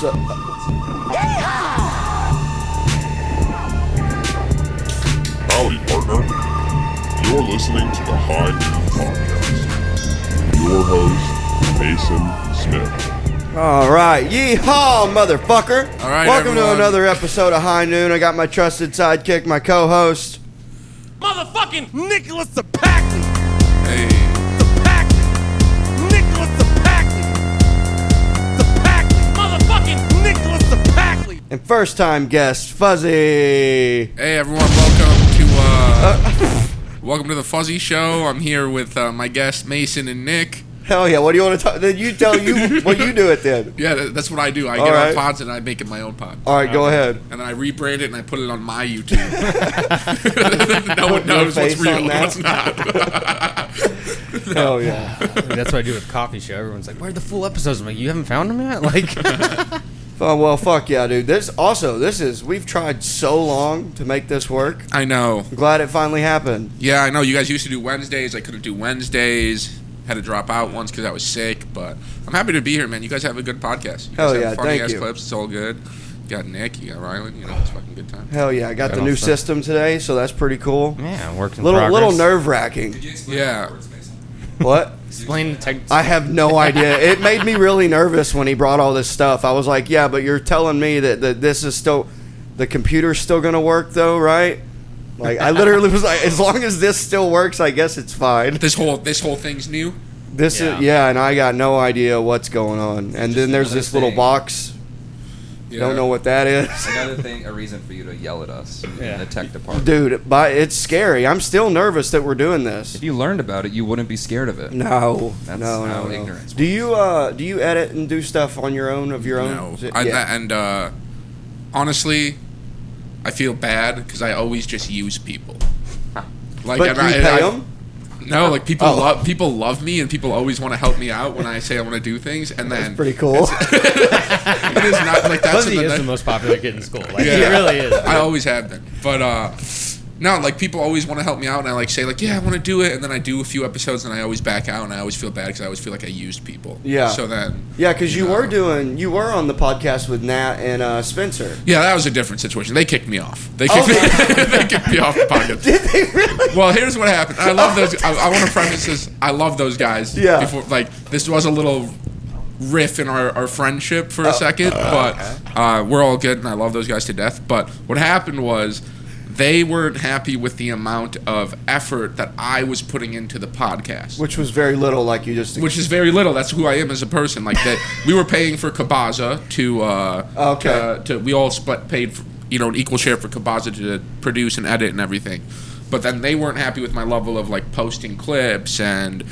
So, Howdy, partner. You're listening to the High Noon Podcast. Your host, Mason Smith. all right, yeehaw, motherfucker! All right, welcome everyone. to another episode of High Noon. I got my trusted sidekick, my co-host. Motherfucking Nicholas Ceppaglia. Hey, Nicholas Ceppaglia. Motherfucking Nicholas Ceppaglia. And first-time guest, Fuzzy. hey everyone, welcome to the Fuzzy Show. I'm here with my guests Mason and Nick. Hell yeah! What do you want to talk? Then you tell you what you do it then. Yeah, that's what I do. I All get right. on pods and I make it my own pod. All right, go ahead. And then I rebrand it and I put it on my YouTube. No one Put your knows what's face real on and that? what's not. Hell yeah! That's what I do with Coffee Show. Everyone's like, "Where are the full episodes?" I'm like, "You haven't found them yet?" Like, Oh, well, fuck yeah, dude. We've tried so long to make this work. I know. I'm glad it finally happened. Yeah, I know. You guys used to do Wednesdays. I couldn't do Wednesdays. Had to drop out once because I was sick. But I'm happy to be here, man. You guys have a good podcast. You Hell guys yeah, have funny thank ass you. clips. It's all good. You got Nick. You got Rylan. You know, it's fucking good time. Hell yeah! I got Got the all new stuff. system today, so that's pretty cool. yeah, work in Little progress. nerve wracking. Yeah. What? Explain the tech. I have no idea. It made me really nervous when he brought all this stuff. I was like, yeah, but you're telling me that this is still, the computer's still gonna work though, right? Like I literally was like, as long as this still works, I guess it's fine. This whole thing's new. This Yeah. is and I got no idea what's going on. And then there's this little box. Yeah. Don't know what that is. Another thing, a reason for you to yell at us in Yeah. the tech department. Dude, but it's scary. I'm still nervous that we're doing this. If you learned about it, you wouldn't be scared of it. No, That's no. how ignorance Do you edit and do stuff on your own of your own? No. Is it- Honestly, I feel bad because I always just use people. Like, But and do you I- pay I- them? No, like people Oh. love me and people always want to help me out when I say I want to do things, and then That's pretty cool. it is not like that's Fuzzy what is the- the most popular kid in school. Like, Yeah. he really is. I always have been, but no, like people always want to help me out, and I like say like, yeah, I want to do it, and then I do a few episodes, and I always back out, and I always feel bad because I always feel like I used people. Yeah. So then. Yeah, because you know. were on the podcast with Nat and Spencer. Yeah, that was a different situation. They kicked me off. They Oh, kicked me off the podcast. Did they really? Well, here's what happened. I love those. I want to preface this. I love those guys. Yeah. Before, like, this was a little riff in our friendship for a second, but we're all good, and I love those guys to death. But what happened was they weren't happy with the amount of effort that I was putting into the podcast. Which was very little, like you just. Which is very little. That's who I am as a person. Like that, we were paying for Kabaza to. Okay. We all paid for, an equal share for Kabaza to produce and edit and everything, but then they weren't happy with my level of like posting clips, and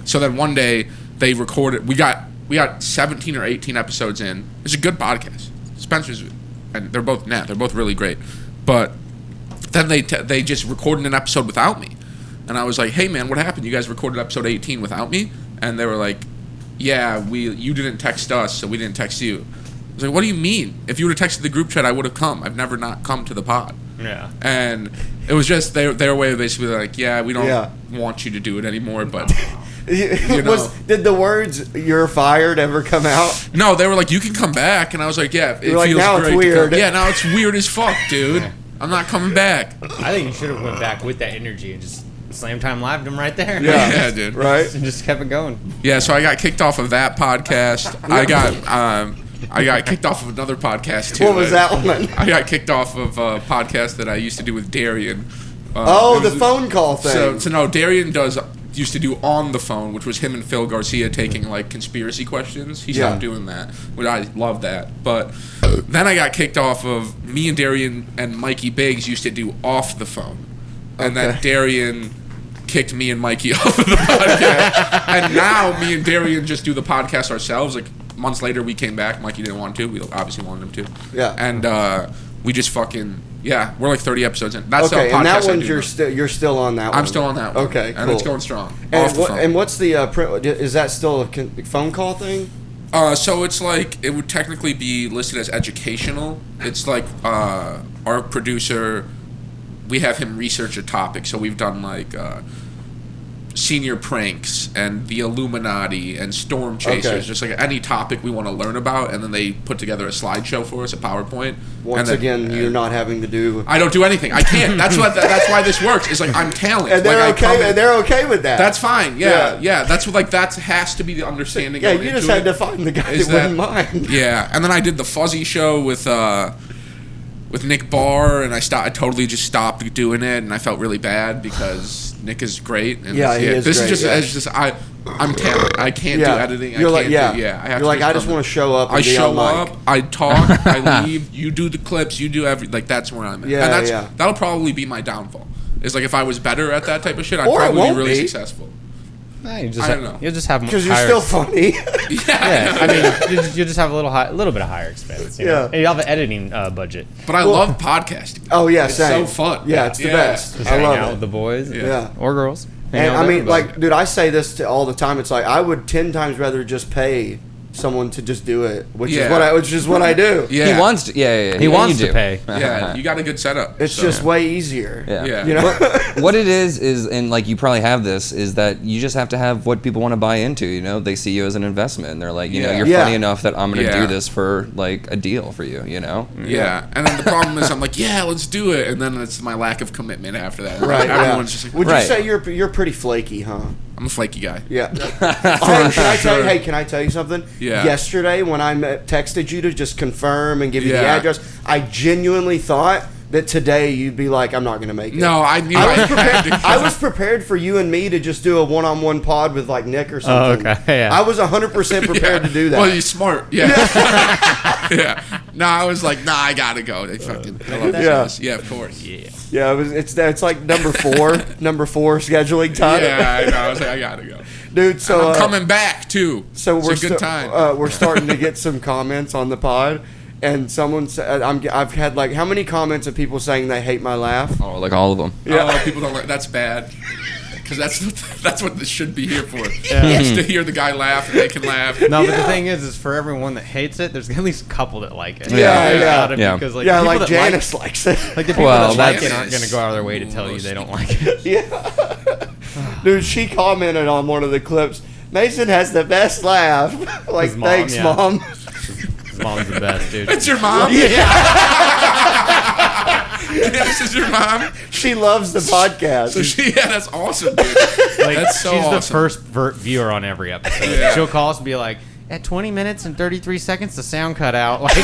so then one day they recorded. We got 17 or 18 episodes in. It's a good podcast. Spencer's, and they're both They're both really great, but then they just recorded an episode without me. And I was like, hey, man, what happened? You guys recorded episode 18 without me? And they were like, yeah, you didn't text us, so we didn't text you. I was like, what do you mean? If you would have texted the group chat, I would have come. I've never not come to the pod. Yeah. And it was just their way of basically like, yeah, we don't Yeah. want you to do it anymore, but... Did the words "you're fired" ever come out? No, they were like, you can come back. And I was like, yeah, it You're like, feels now it's great to weird. come. Yeah, now it's weird as fuck, dude. I'm not coming back. I think you should have went back with that energy and just Slam Time Live them right there. Yeah, dude. Right? And just kept it going. Yeah, so I got kicked off of that podcast. I got kicked off of another podcast too. What was that one? I got kicked off of a podcast that I used to do with Darian. Oh, it the was- phone call thing. So no, Darian used to do on the phone, which was him and Phil Garcia taking like conspiracy questions. He stopped doing that, which I love that. But then I got kicked off of me and Darian and Mikey Biggs used to do off the phone, and then Darian kicked me and Mikey off of the podcast, and now me and Darian just do the podcast ourselves. Like months later, we came back. Mikey didn't want to. We obviously wanted him to. Yeah. And we just fucking. Yeah, we're like 30 episodes in. That's Okay, the podcast and that I one's do. you're still on that one. I'm still on that one. Okay, and cool. it's going strong. And, off the phone. and what's the print? Is that still a phone call thing? So it's like it would technically be listed as educational. It's like our producer, we have him research a topic. So we've done like senior pranks and the Illuminati and storm chasers, just like any topic we want to learn about, and then they put together a slideshow for us, a PowerPoint. Once again, you're not having to do. I don't do anything. I can't. That's why this works. It's like I'm talent. And they're like, okay. And they're okay with that. That's fine. Yeah. That's what that has to be the understanding. Yeah, you just had to find the guy that wouldn't mind. Yeah, and then I did the Fuzzy show with Nick Barr, and I totally just stopped doing it, and I felt really bad because Nick is great. And he is this great, is just I'm talent. I can't do editing. You're I can't do. I have You're to like, I just want to show up. And I be show on mic. up. I talk. I leave. You do the clips. You do like that's where I'm at. Yeah, and that'll probably be my downfall. Is like if I was better at that type of shit, I'd Or it probably be won't really be. successful. Nah, I don't know. You'll just have Because you're still funny. Yeah, I mean, you just have a little bit of higher expense. You know? Yeah. And you have an editing budget. But I love podcasting. Oh yeah, It's same. so fun. Yeah, it's the best. Just I hang love out it. with the boys, Yeah. or girls. Hang And out I with mean, everybody. like, dude, I say this all the time. It's like I would 10 times rather just pay someone to just do it, which is what I do. Yeah. He wants to. Yeah. he wants you to do. pay. Yeah, you got a good setup. It's so. just way easier. Yeah. You know. What it is, and like you probably have this, is that you just have to have what people want to buy into. You know, they see you as an investment, and they're like, you know, you're Yeah. funny enough that I'm going to Yeah. do this for like a deal for you. You know. Yeah, and then the problem is I'm like, yeah, let's do it, and then it's my lack of commitment after that. Right. Everyone's just like, Would Right. you say you're pretty flaky, huh? I'm a flaky guy. Yeah. Can I tell you something? Yeah. Yesterday when I texted you to just confirm and give you the Yeah. address, I genuinely thought that today you'd be like, I'm not going to make it. No, I knew I was had prepared. to. I was prepared for you and me to just do a one-on-one pod with like Nick or something. okay, yeah. I was 100% prepared to do that. Well, you're smart. Yeah. Yeah. No, I was like, nah, I gotta go. They fucking. I love this Yeah. shows. Yeah, of course. Yeah. Yeah, it's like number 4 scheduling time. Yeah, I know. I was like, I gotta go. Dude. So I'm coming back too. So it's we're a good time. We're starting to get some comments on the pod, and someone said, I've had like how many comments of people saying they hate my laugh? Oh, like all of them. Yeah. Oh, people don't like. That's bad. Because that's what this should be here for. Just to hear the guy laugh and they can laugh. No, but the thing is for everyone that hates it, there's at least a couple that like it. Yeah. Yeah. Because like Yeah, the people like that Janice likes it. like the people Well, that like that's- it aren't going to go out of their way to tell you they don't like it. Yeah. Dude, she commented on one of the clips. Mason has the best laugh. Like, His mom, thanks, yeah. Mom. His mom's the best, dude. It's your mom? Yeah, this is your mom? She loves the podcast. So that's awesome, dude. Like, That's so she's awesome. the first viewer on every episode. Yeah. She'll call us and be like, at 20 minutes and 33 seconds, the sound cut out. Like,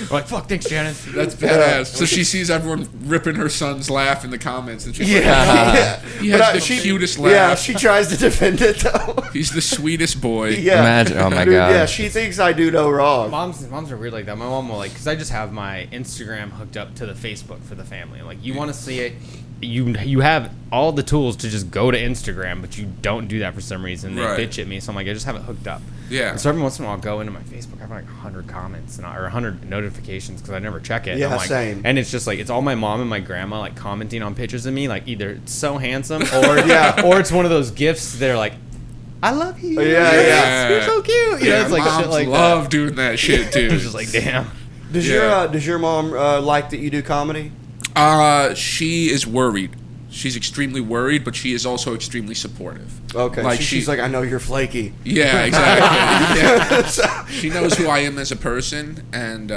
we're like, fuck, thanks, Janice. That's badass. So she sees everyone ripping her son's laugh in the comments, and she's like, Yeah. he But, has the cutest laugh. Yeah, she tries to defend it, though. He's the sweetest boy. Yeah. Imagine- oh my Dude, God. Yeah, she thinks I do no wrong. Moms are weird like that. My mom will like, because I just have my Instagram hooked up to the Facebook for the family. Like, you want to see it, you have all the tools to just go to Instagram, but you don't do that for some reason. They Right. bitch at me, so I'm like, I just have it hooked up. Yeah. And so every once in a while, I'll go into my Facebook, I have like 100 comments or 100 notifications because I never check it. Yeah, I'm like, same. And it's just like, it's all my mom and my grandma like commenting on pictures of me, like either it's so handsome or or it's one of those gifs that are like, I love you. Yeah. You're so cute. You know, it's like moms shit like love doing that shit too. that. It's just like, damn. Does your mom like that you do comedy? She is worried. She's extremely worried, but she is also extremely supportive. Okay. Like She's like, I know you're flaky. Yeah, exactly. Yeah. She knows who I am as a person, and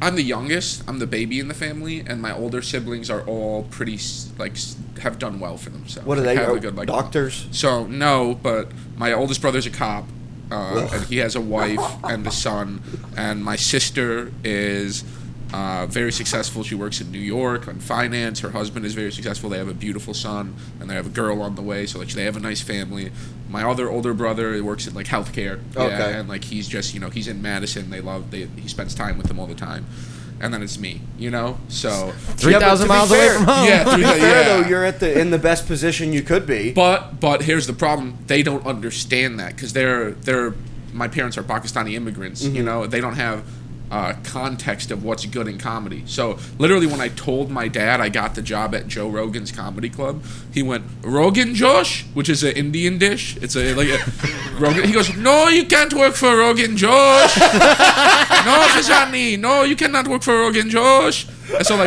I'm the youngest. I'm the baby in the family, and my older siblings are all pretty have done well for themselves. What are they? Have a good, Doctors? So no, but my oldest brother's a cop, and he has a wife and a son, and my sister is very successful. She works in New York on finance. Her husband is very successful. They have a beautiful son, and they have a girl on the way. So like they have a nice family. My other older brother works in like healthcare. Okay. Yeah, and like he's just he's in Madison. He spends time with them all the time. And then it's me, So 3,000 miles away from home. yeah, To be fair, yeah. though, you're in the best position you could be. But here's the problem: they don't understand that because my parents are Pakistani immigrants. Mm-hmm. They don't have context of what's good in comedy. So literally, when I told my dad I got the job at Joe Rogan's comedy club, he went Rogan Josh, which is an Indian dish. It's a Rogan. He goes, no, you can't work for Rogan Josh. No, Fizani, no, you cannot work for Rogan Josh. And so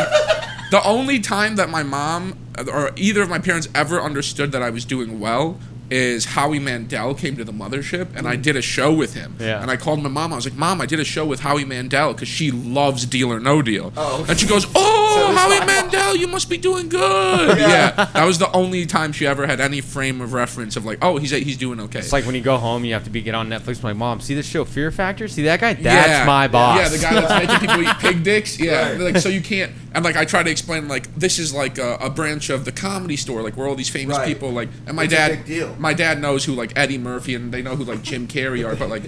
The only time that my mom or either of my parents ever understood that I was doing well is Howie Mandel came to the Mothership, and I did a show with him. Yeah. And I called my mom. I was like, Mom, I did a show with Howie Mandel because she loves Deal or No Deal. Oh. And she goes, So oh, it's Howie my Mandel, you must be doing good. Yeah. Yeah. That was the only time she ever had any frame of reference of like, oh, he's doing okay. It's like when you go home, you have to get on Netflix. I'm like, Mom, see this show Fear Factor? See that guy? That's my boss. Yeah, the guy that's making people eat pig dicks. Yeah, Right. like so you can't. And like I try to explain like this is like a branch of the Comedy Store, like where all these famous Right. people like. And my It's a dad, big deal. my dad knows who like Eddie Murphy and they know who like Jim Carrey are, but like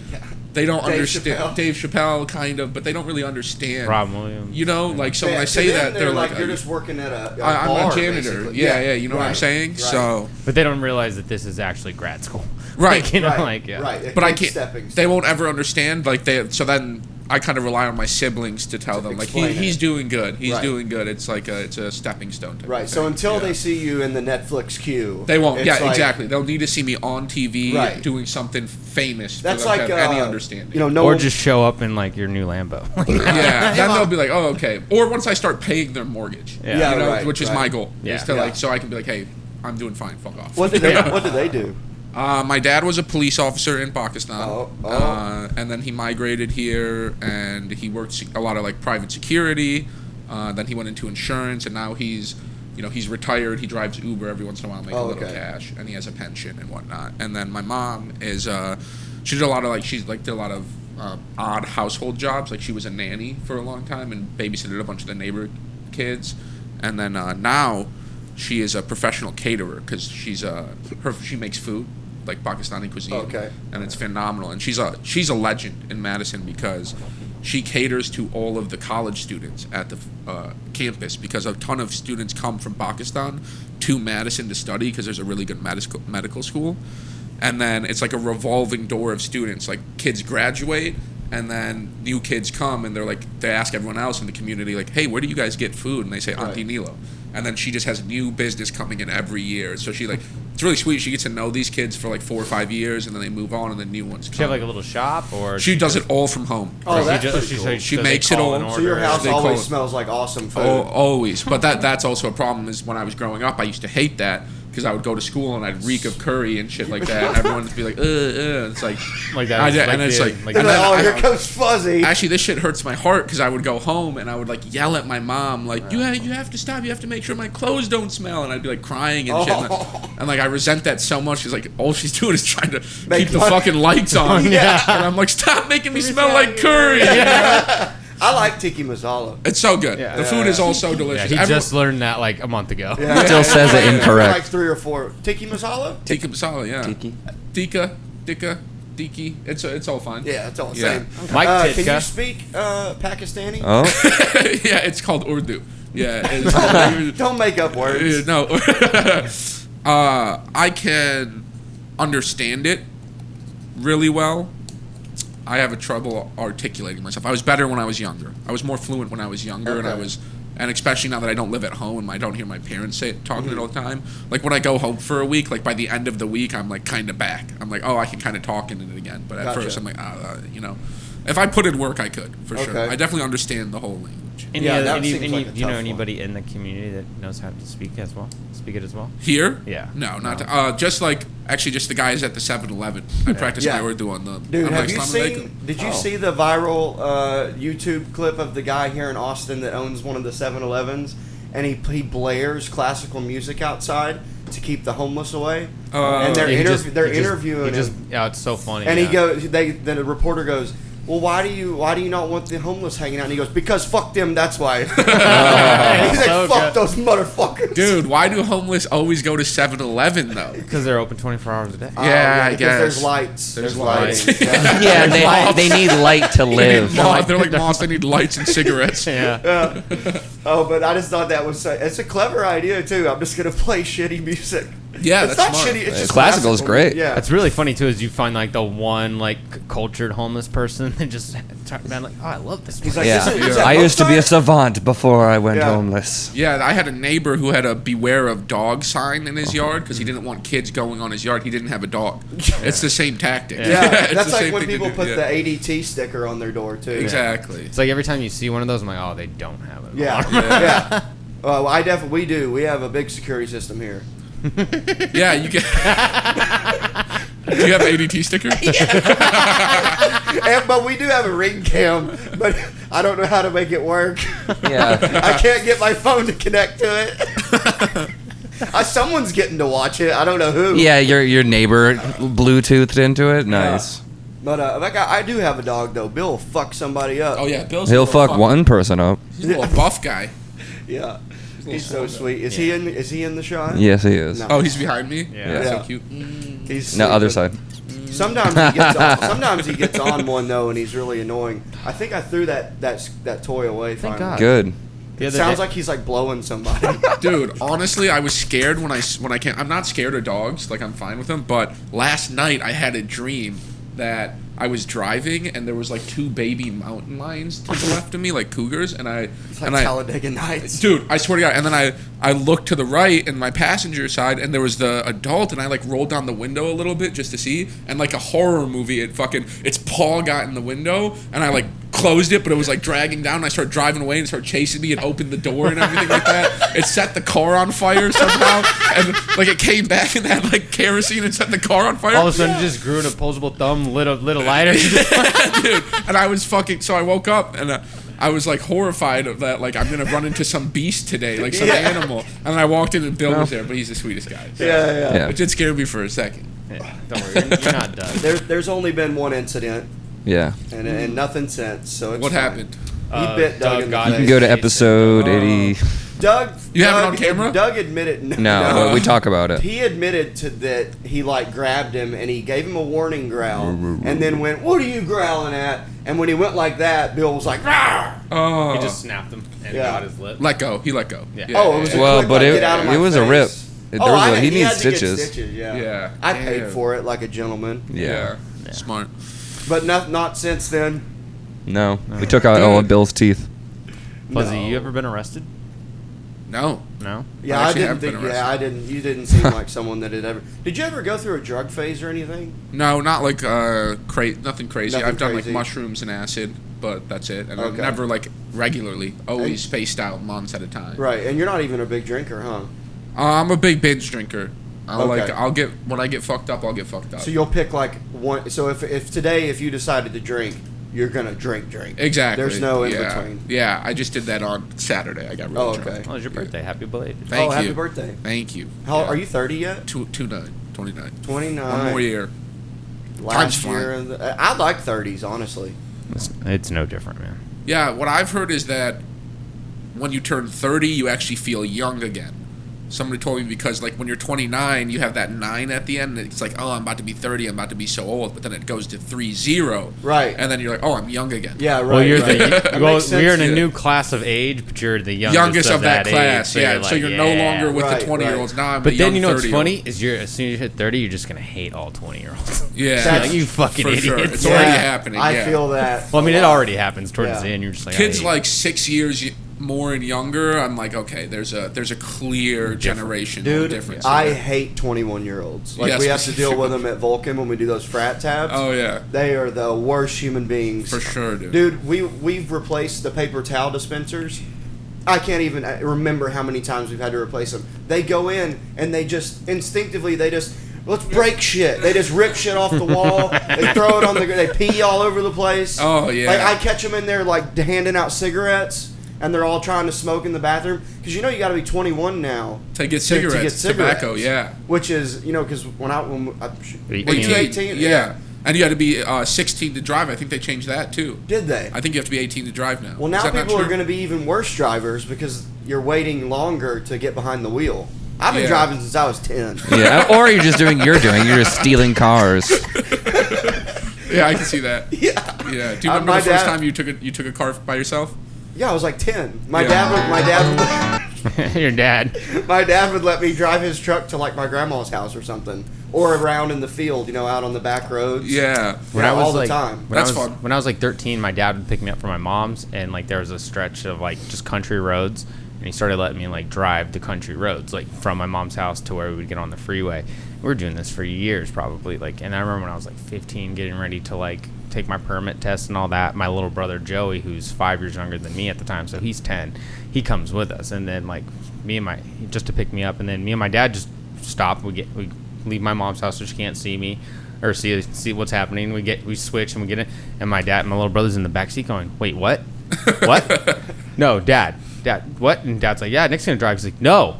they don't Dave understand Chappelle. Dave Chappelle kind of, but they don't really understand. Robin Williams. You know, like so when Yeah, I to say them, that they're like, you're just working at a I'm bar, a janitor. basically. Yeah, you know what I'm right, saying. right. So. But they don't realize that this is actually grad school. Right. Like, you know, right, like, yeah. right. A But I big can't. stepping They stone. won't ever understand. Like they. So then I kind of rely on my siblings to tell them like explain he's it. doing good. He's Right. doing good. It's like it's a stepping stone. Type Right. of So thing. until Yeah. they see you in the Netflix queue, They won't. it's Yeah, like- exactly. They'll need to see me on TV Right. doing something famous. That's for them like to have any understanding. You know, no Or one, just show up in like your new Lambo. yeah. Then they'll be like, oh, okay. Or once I start paying their mortgage. Yeah. You know, right, which is right. my goal. Yeah. Is to Yeah. like so I can be like, hey, I'm doing fine. Fuck off. What did they do? My dad was a police officer in Pakistan, Oh. and then he migrated here, and he worked a lot of like private security. Then he went into insurance, and now he's retired. He drives Uber every once in a while, making a little okay. cash, and he has a pension and whatnot. And then my mom is she did a lot of odd household jobs. Like she was a nanny for a long time and babysitted a bunch of the neighbor kids, and then now she is a professional caterer because she makes food like Pakistani cuisine, Okay. and it's phenomenal. And she's a legend in Madison because she caters to all of the college students at the campus because a ton of students come from Pakistan to Madison to study because there's a really good medical school. And then it's like a revolving door of students. Like kids graduate, and then new kids come, and they ask everyone else in the community, like, hey, where do you guys get food? And they say Auntie Nilo. And then she just has new business coming in every year. So she it's really sweet. She gets to know these kids for like 4 or 5 years, and then they move on, and then new ones come. She have like a little shop, or She does it all from home. Oh, that's she pretty cool. She makes it all. So your house They call always it- smells like awesome food. Always. But that's also a problem is when I was growing up, I used to hate that because I would go to school and I'd reek of curry and shit like that. And everyone would be like, It's like like I that. did- and it's like- They're and like, then oh, I- here comes Fuzzy. Actually, this shit hurts my heart because I would go home and I would like yell at my mom like, you have to stop. You have to make sure my clothes don't smell. And I'd be like crying and shit. And like I resent that so much because like all she's doing is trying to Make keep the money. fucking lights on. Yeah. And I'm like, stop making me smell like curry. I like tiki masala. It's so good. Yeah. The food is all so Yeah, delicious. he Everyone- just learned that like a month ago. Yeah. Still says it incorrect. Like 3 or 4 tiki masala. Tikka masala, yeah. Tiki. Tikka, tiki. It's all fine. Yeah, it's all the Yeah. same. Mike Can Titka. you speak Pakistani? Oh, Yeah, it's called Urdu. Yeah. It's called, Don't make up words. no. I can understand it really well. I have a trouble articulating myself. I was better when I was younger. I was more fluent when I was younger, Okay. and especially now that I don't live at home and I don't hear my parents talking it all the time. Like when I go home for a week, like by the end of the week, I'm like kind of back. I'm like, oh, I can kind of talk in it again. But at Gotcha. first, I'm like, if I put in work, I could for sure. Okay. I definitely understand the whole language. Yeah, that seems like a do you know tough anybody in the community that knows how to speak it as well? Here? Yeah. No, not just the guys at the 7-Eleven. I practice Yeah. my Urdu on the. Dude, I'm have like, you "Assalamu seen? alaikum." Did you see the viral YouTube clip of the guy here in Austin that owns one of the 7-Elevens, and he blares classical music outside to keep the homeless away, and they're interviewing him, Yeah, it's so funny. and yeah. he goes, the reporter goes, well, why do you not want the homeless hanging out? And he goes, because fuck them, that's why. And he's like, So fuck good. those motherfuckers. Dude, why do homeless always go to 7-Eleven though? because they're open 24 hours a day. Yeah, I because guess. there's lights. There's lighting. lights. Yeah. yeah, they need light to live. They're like moths. They need lights and cigarettes. Yeah. Oh, but I just thought that was it's a clever idea too. I'm just gonna play shitty music. Yeah, it's that's not smart. shitty. It's just Classical is great. Yeah, That's really funny too. Is you find like the one like cultured homeless person and just talk about like, oh, I love this. He's place. like, Yeah, is that I used to be a Mozart? savant before I went Yeah. homeless. Yeah, I had a neighbor who had a "Beware of Dog" sign in his yard because he didn't want kids going on his yard. He didn't have a dog. It's the same tactic. Yeah, It's that's the like same when thing to people do, put yeah. the ADT sticker on their door too. Exactly. It's like every time you see one of those, I'm like, oh, they don't have it. Yeah, yeah. We do. We have a big security system here. Yeah, you get. Do you have ADT sticker? But we do have a ring cam, but I don't know how to make it work. Yeah. I can't get my phone to connect to it. Someone's getting to watch it. I don't know who. Yeah, your neighbor Bluetoothed into it. Nice. But I do have a dog though. Bill will fuck somebody up. Oh yeah, Bill's. He'll a little fuck one person up. He's a little buff guy. Yeah. He's so sweet. Is he in the shot? Yes, he is. No. Oh, he's behind me. Yeah. So cute. He's No, sweet, other but side. Sometimes he gets on. Sometimes he gets on one though, and he's really annoying. I think I threw that toy away. Thank finally. God. Good. It sounds like he's like blowing somebody. Dude, honestly, I was scared when I can't. I'm not scared of dogs. Like I'm fine with them. But last night I had a dream that I was driving and there was like 2 baby mountain lions to the left of me, like cougars, and It's like Talladega Nights. dude, I swear to God. And then I looked to the right in my passenger side, and there was the adult, and I like rolled down the window a little bit just to see, and like a horror movie, its paw got in the window, and I like closed it, but it was like dragging down, and I started driving away, and it started chasing me, and opened the door and everything like that. It set the car on fire somehow, and like it came back and had like kerosene and set the car on fire. All of a sudden, just grew an opposable thumb, lit a lighter. Dude, and I was so I woke up and I was like horrified of that, like I'm gonna run into some beast today, like some animal. And then I walked in and Bill was there, but he's the sweetest guy. Yeah. It did scare me for a second. Yeah, don't worry, you're not done. There's only been one incident, Yeah. and nothing since. So it's What fine. happened? He bit Doug in the got face. You can go to episode 80. Doug. You have it on camera? Doug admitted. No, but we talk about it. He admitted to that he like grabbed him and he gave him a warning growl and then went, "What are you growling at?" And when he went like that, Bill was like, "Rawr!" Oh, He just snapped him and Yeah. got his lip. let go. He let go. Yeah. Oh, it was a Well, quick, but like, it- get out of my it was a rip. face. He needs had to get stitches. stitches. Yeah. Yeah. I paid Damn. for it like a gentleman. Yeah. Smart. But not since then. No. We took out all of Bill's teeth. Fuzzy, No. you ever been arrested? No. No. Yeah, I I actually didn't have been think. arrested. Yeah, I didn't. You didn't seem like someone that had ever. Did you ever go through a drug phase or anything? No, not like nothing crazy. Nothing I've done crazy. like mushrooms and acid, but that's it. And I've Okay. never like regularly, always And- spaced out months at a time. Right, and you're not even a big drinker, huh? I'm a big binge drinker. Okay. When I get fucked up, I'll get fucked up. So you'll pick like one. So if today, if you decided to drink, you're gonna drink. Exactly. There's no in Yeah. between. Yeah, I just did that on Saturday. I got really Oh, drunk. okay. Oh, it's your birthday. Happy belated. Thank oh, you. happy birthday! Thank you. How Yeah. are you? 30 yet? 29. 29. One more year. Last Time's year, I like 30s, honestly. It's no different, man. Yeah, what I've heard is that when you turn 30, you actually feel young again. Somebody told me because, like, when you're 29, you have that 9 at the end. And it's like, oh, I'm about to be 30. I'm about to be so old. But then it goes to 30. Right. And then you're like, oh, I'm young again. Yeah, right. Well, you're right. That well, makes sense. we're in a yeah. new class of age, but you're the Youngest of that class. age, Yeah, you're so like, you're no longer with Right, the 20-year-olds. Now I'm But a then young you know what's 30-year-old. funny is as soon as you hit 30, you're just gonna hate all 20-year-olds. Yeah. That's- Like, you fucking for sure. idiots. It's already Yeah, happening. I yeah. feel that. Well, I mean, it already happens towards Yeah. the end. You're just like Kids I hate like 6 years more and younger. I'm like, okay, there's a clear generation Dude, difference. I here. hate 21-year-olds. Like, Yeah, we have to deal with specifically. them at Vulcan when we do those frat tabs. Oh yeah, They are the worst human beings. for sure, dude. Dude, we've replaced the paper towel dispensers. I can't even remember how many times we've had to replace them. They go in and they just instinctively let's break shit. They just rip shit off the wall. They throw it on they pee all over the place. Oh, yeah. Like I catch them in there like handing out cigarettes, and they're all trying to smoke in the bathroom because you know you got to be 21 now To get cigarettes, tobacco, yeah. Which is because when I 18. 18, yeah. And you had to be 16 to drive. I think they changed that too. Did they? I think you have to be 18 to drive now. Well, Is now that not people are true? going to be even worse drivers because you're waiting longer to get behind the wheel. I've been Yeah. driving since I was 10. Yeah. Or you're just doing you're just stealing cars. Yeah, I can see that. Yeah. Yeah. Do you remember My the first dad- time you took a car by yourself? Yeah, I was like 10. Yeah. Your dad. My dad would let me drive his truck to like my grandma's house or something, or around in the field, out on the back roads. Yeah. Yeah, all the time. That's fun. When I was like 13, my dad would pick me up from my mom's, and like there was a stretch of like just country roads, and he started letting me like drive the country roads, like from my mom's house to where we would get on the freeway. We were doing this for years, probably. Like, and I remember when I was like 15, getting ready to like take my permit test and all that. My little brother Joey, who's 5 years younger than me at the time, so he's 10. He comes with us, and then like just to pick me up, and then me and my dad just stop. We leave my mom's house so she can't see me or see what's happening. We switch and we get in, and my little brother's in the back seat going, "Wait, what? What? No, Dad, what?" And Dad's like, "Yeah, Nick's gonna drive." He's like, "No,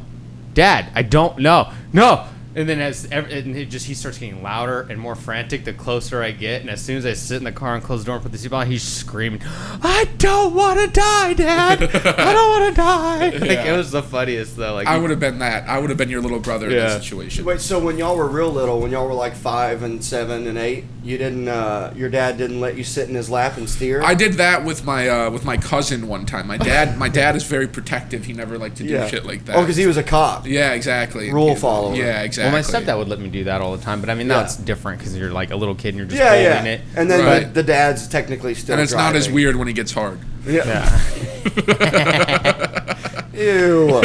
Dad, I don't know, no." And then he starts getting louder and more frantic the closer I get. And as soon as I sit in the car and close the door and put the seatbelt on, he's screaming, "I don't want to die, Dad! I don't want to die!" Like, it was the funniest though. Like, I would have been that. I would have been your little brother in that situation. Wait, so when y'all were real little, when y'all were like 5 and 7 and 8, you didn't, your dad didn't let you sit in his lap and steer? I did that with my cousin one time. My dad is very protective. He never liked to do shit like that. Oh, because he was a cop. Yeah, exactly. Rule follower. Yeah, exactly. well, my stepdad would let me do that all the time, but I mean, now it's different because you're like a little kid and you're just Yeah, holding yeah. it. And then Right. the dad's technically still And it's not as driving. weird when he gets hard. Yeah. Ew.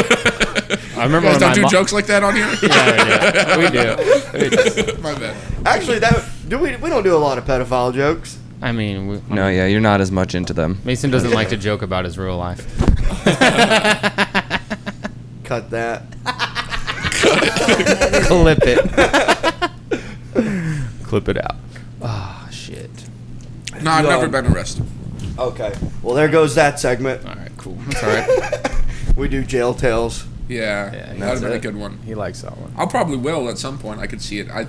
I remember You guys when don't do my jokes like that on here? Yeah, we do. My bad. Actually, we don't do a lot of pedophile jokes. I mean, No, yeah, you're not as much into them. Mason doesn't like to joke about his real life. Cut that. Clip it. Clip it out. Ah, shit. No, I've never been arrested. Okay. Well, there goes that segment. All right, cool. That's all right. We do jail tales. Yeah, Yeah, that would have been a it. good one. He likes that one. I'll probably will at some point. I could see it. I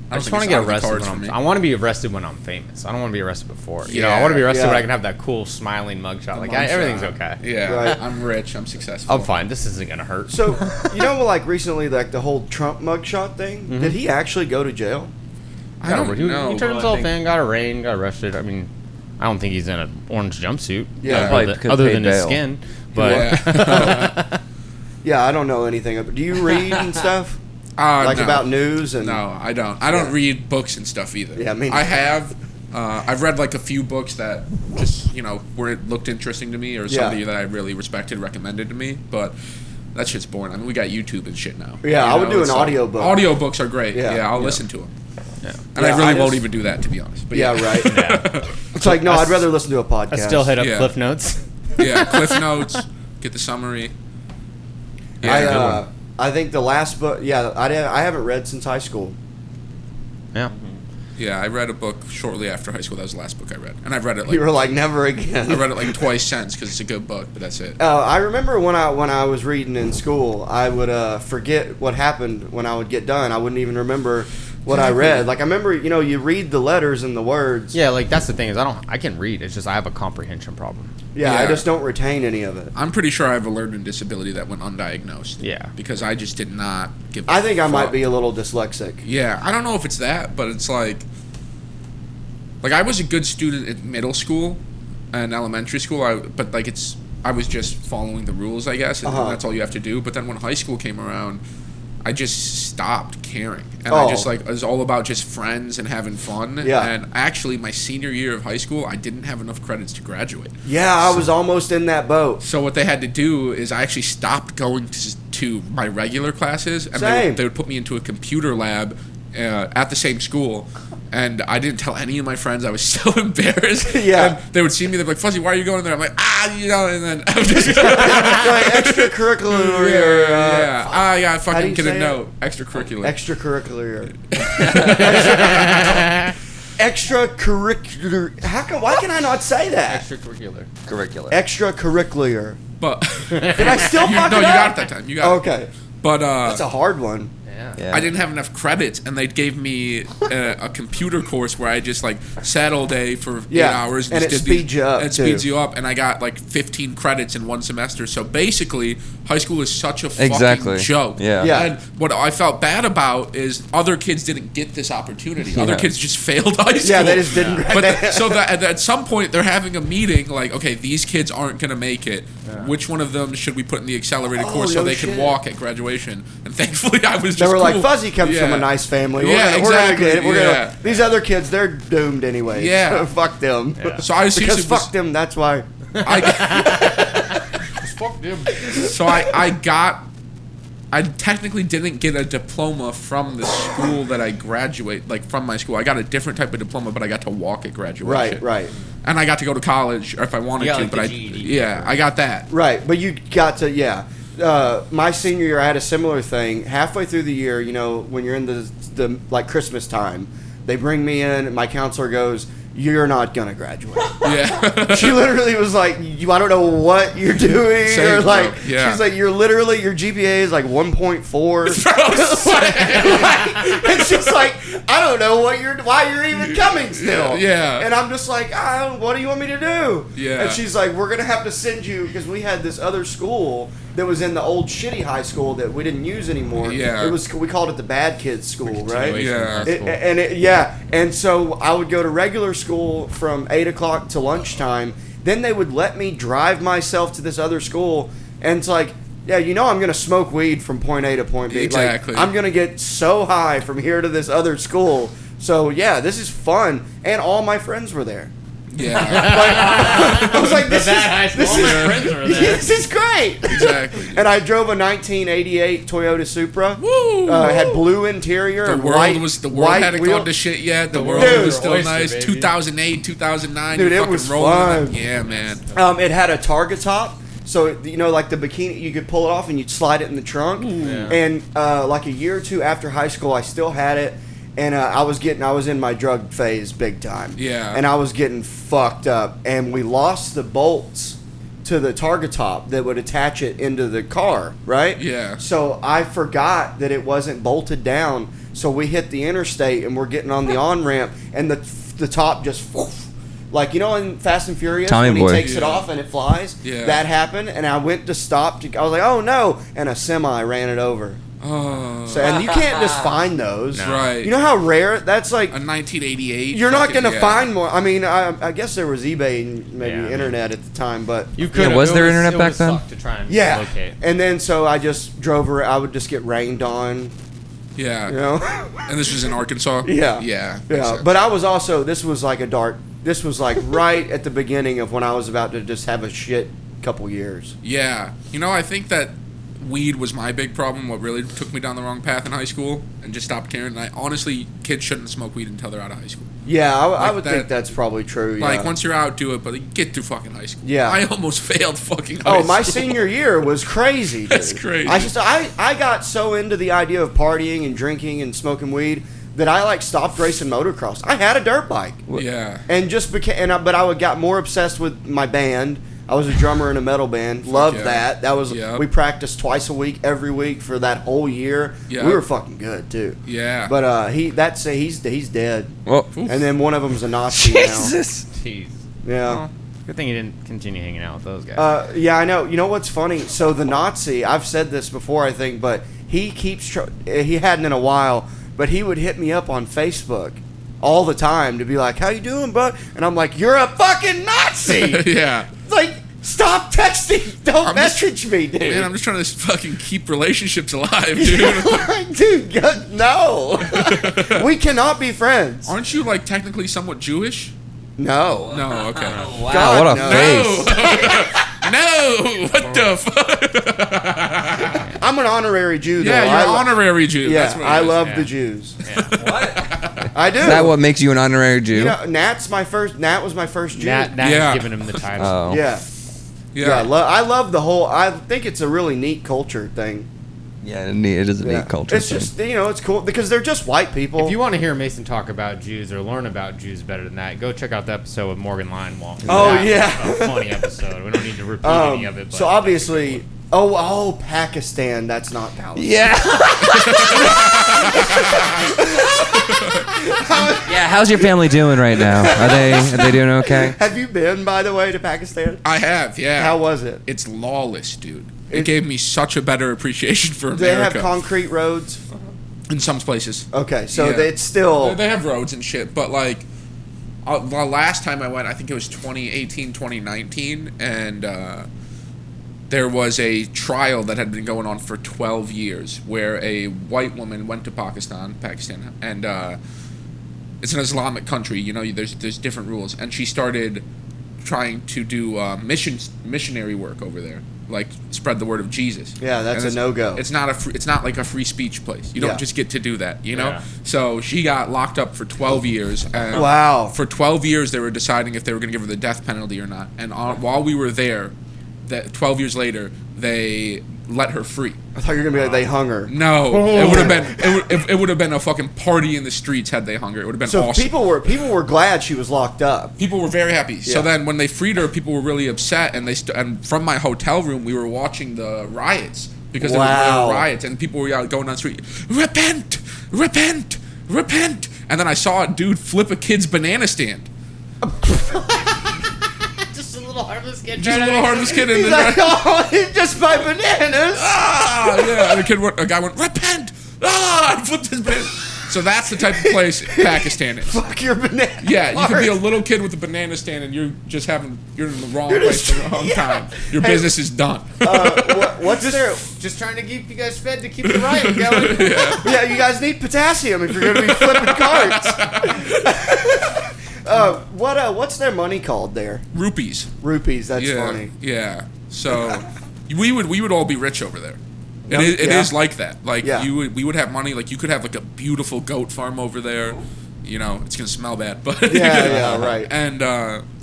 I just want to get arrested I want to be arrested when I'm famous. I don't want to be arrested before. You know, I Yeah, want to be arrested yeah. when I can have that cool smiling mugshot. Like, everything's okay. Yeah, Right. I'm rich. I'm successful. I'm fine. This isn't gonna hurt. So, you know, like recently, like the whole Trump mugshot thing. Did he actually go to jail? I don't he know. turned himself in, got arraigned, got arrested. I mean, I don't think he's in an orange jumpsuit. Yeah. Probably because other paid than his bail. skin. But Yeah. Yeah, I don't know anything. Do you read and stuff? Like No. about news and No, I don't. I don't Yeah. read books and stuff either. Yeah, me I neither. have. I've read like a few books that just looked interesting to me, or Yeah. somebody that I really respected recommended to me. But that shit's boring. I mean, we got YouTube and shit now. Yeah, I would do an so audiobook. Audiobooks are great. Yeah. Yeah, I'll listen to them. yeah. And Yeah, I really I won't just- even do that, to be honest. But Yeah, right. Yeah. It's like, no, I'd rather listen to a podcast. I still hit up Yeah. Cliff Notes. Yeah, Cliff Notes, get the summary. Yeah, good one. I think the last book, I haven't read since high school. Yeah. Yeah, I read a book shortly after high school. That was the last book I read, and I've read it You were like like, never again. I read it like twice since because it's a good book. But that's it. I remember when I was reading in school, I would forget what happened when I would get done. I wouldn't even remember what I read. Like I remember, you read the letters and the words. Yeah, like that's the thing is I can read. It's just I have a comprehension problem. Yeah, I Yeah. just don't retain any of it. I'm pretty sure I have a learning disability that went undiagnosed. Yeah. Because I just did not give. I think I might fuck. be a little dyslexic. Yeah, I don't know if it's that, but it's like I was a good student in middle school and elementary school. I was just following the rules, I guess, and Uh-huh. that's all you have to do. But then when high school came around, I just stopped caring, and Oh. I just it was all about just friends and having fun. Yeah. And actually, my senior year of high school, I didn't have enough credits to graduate. Yeah, I was almost in that boat. So what they had to do is I actually stopped going to my regular classes, and Same. they would put me into a computer lab at the same school. And I didn't tell any of my friends. I was so embarrassed. Yeah. And they would see me. They'd be like, "Fuzzy, why are you going there?" I'm like, and then I'm just Like extracurricular. yeah. I how do fucking you get a say it? note. Extracurricular. Extracurricular. Extracurricular. Why can I not say that? Extracurricular. Curricular. Extracurricular. But Did I still fuck no, it you up? got it that time. You got it. Okay. But That's a hard one. Yeah. Yeah. I didn't have enough credits, and they gave me a computer course where I just sat all day for 8 Yeah, hours and just it did speeds you up, And it too. speeds you up, and I got 15 credits in one semester. So basically, high school is such a fucking Exactly. joke. Yeah. Yeah. And what I felt bad about is other kids didn't get this opportunity. Other Yeah. kids just failed high school. Yeah, they just didn't. But so that at some point they're having a meeting okay, these kids aren't going to make it. Which one of them should we put in the accelerated Oh, course so no they shit. can walk at graduation? And thankfully I was just They were like, cool. Fuzzy comes from a Yeah. nice family. Yeah, We're gonna exactly, get it. yeah. These other kids, they're doomed anyway. Yeah. Fuck them. So I Because seriously fuck them, that's why. I, Fuck them. So I technically didn't get a diploma from the school that I graduate, like from my school. I got a different type of diploma, but I got to walk at graduation. Right. And I got to go to college if I wanted to, like but the GED. yeah, I got that. Right, but you got to, my senior year, I had a similar thing. Halfway through the year, when you're in the like Christmas time, they bring me in, and my counselor goes, "You're not gonna graduate." Yeah. She literally was like, I don't know what you're doing, Same, or like, bro. Yeah. she's like, your GPA is like 1.4. And she's like, I don't know why you're even coming still. Yeah. And I'm just like, what do you want me to do? Yeah. And she's like, we're gonna have to send you, because we had this other school that was in the old shitty high school that we didn't use anymore. Yeah. We called it the bad kids school, right? Yeah. And so I would go to regular school from 8 o'clock to lunchtime. Then they would let me drive myself to this other school, and it's like, yeah, I'm gonna smoke weed from point A to point B. Exactly. Like, I'm gonna get so high from here to this other school. So yeah, this is fun, and all my friends were there. Yeah. I was like, this is great. Exactly. And I drove a 1988 Toyota Supra. Woo! Had blue interior. The and world white hadn't wheel. gone to shit yet. The world Dude. was still Oyster, nice. baby. 2008, 2009. Dude, you it fucking was rolling fun. in it. Yeah, man. It had a target top. So, like the bikini, you could pull it off and you'd slide it in the trunk. Yeah. And like a year or two after high school, I still had it. And I was in my drug phase big time. Yeah. And I was getting fucked up. And we lost the bolts to the target top that would attach it into the car, right? Yeah. So I forgot that it wasn't bolted down. So we hit the interstate and we're getting on the on-ramp. And the top just... Like, in Fast and Furious, Tommy when he Boy. takes it off and it flies? Yeah. That happened. And I went to stop. I was like, oh, no. And a semi ran it over. Oh. So, and you can't just find those. No. Right. You know how rare that's like. A 1988. You're not fucking- going to find more. I mean, I guess there was eBay and maybe Yeah. internet at the time, but You could. was there internet back then? To try and yeah. locate. And then so I just drove her. I would just get rained on, Yeah. And this was in Arkansas? Yeah. Yeah. Yeah. But I was also. This was like right at the beginning of when I was about to just have a shit couple years. Yeah. I think that weed was my big problem, what really took me down the wrong path in high school, and just stopped caring. And honestly, kids shouldn't smoke weed until they're out of high school. Yeah, I Like would that- think that's probably true. Like, yeah. once you're out, do it, but get through fucking high school. Yeah. I almost failed fucking high Oh, school. my senior year was crazy. Dude. That's crazy. I got so into the idea of partying and drinking and smoking weed that I stopped racing motocross. I had a dirt bike. Yeah. And just became, but I got more obsessed with my band. I was a drummer in a metal band. Loved yeah. that. That was Yep. we practiced twice a week, every week for that whole year. Yep. We were fucking good too. Yeah. But he's dead. Well, And then one of them's a Nazi now. Jesus. Jeez. Yeah. Well, good thing you didn't continue hanging out with those guys. Yeah, I know. You know what's funny? So the Nazi, I've said this before, I think, but he keeps. He hadn't in a while, but he would hit me up on Facebook all the time to be like, "How you doing, bud?" And I'm like, "You're a fucking Nazi!" Yeah. Like, stop texting. Don't message me, dude. Man, I'm just trying to fucking keep relationships alive, dude. Dude, no. We cannot be friends. Aren't you, technically somewhat Jewish? No. No, okay. Wow, God, what a no. face. No! What the fuck? I'm an honorary Jew, though. Yeah, you're I an lo- honorary Jew. Yeah, That's what it I is. love Yeah. the Jews. What? I do. Is that what makes you an honorary Jew? Nat was my first Jew. Nat's Yeah. giving him the title. Oh. Yeah. Yeah. I love the whole. I think it's a really neat culture thing. Yeah, it is a Yeah. neat culture. It's thing. just it's cool because they're just white people. If you want to hear Mason talk about Jews or learn about Jews better than that, go check out the episode with Morgan Lionwall. Oh, That was yeah. a funny episode. We don't need to repeat any of it. But so obviously, Pakistan. That's not Palestine. Yeah. Yeah, how's your family doing right now? Are they doing okay? Have you been, by the way, to Pakistan? I have, yeah. How was it? It's lawless, dude. It gave me such a better appreciation for Do they have America. concrete roads? In some places. Okay, so Yeah. it's still. They have roads and shit, but the last time I went, I think it was 2018, 2019, and there was a trial that had been going on for 12 years where a white woman went to Pakistan, and it's an Islamic country, there's different rules, and she started trying to do missionary work over there. like spread the word of Jesus. Yeah, that's And a no-go. It's not it's not like a free speech place. You don't Yeah. just get to do that, you know? Yeah. So she got locked up for 12 years. And Wow. For 12 years, they were deciding if they were going to give her the death penalty or not. And while we were there, that 12 years later, they let her free. I thought you were gonna be like they hung her. No, it would have been it would have been a fucking party in the streets had they hung her. It would have been So awesome. people were glad she was locked up. People were very happy. So Yeah. then, when they freed her, people were really upset, and and from my hotel room, we were watching the riots because there Wow. were riots, and people were out going down the street, repent, repent, repent, and then I saw a dude flip a kid's banana stand. Just a little harmless kid. Just a little harmless kid, and He's then like, oh, it's just my bananas. yeah, and a guy went, repent, and flipped his banana. So that's the type of place Pakistan is. Fuck your banana. Yeah, you could be a cart. little kid with a banana stand, and you're in the wrong You're place just- at the wrong yeah. time. Your Hey. business is done. What's there? Just trying to keep you guys fed to keep the riot going. Yeah, you guys need potassium if you're gonna be flipping carts. What's their money called there? Rupees. Rupees. That's Yeah, funny. yeah. So we would all be rich over there. Yep, It yeah. is like that. Like Yeah. we would have money. Like you could have like a beautiful goat farm over there. You know, it's gonna smell bad, but Yeah, right. And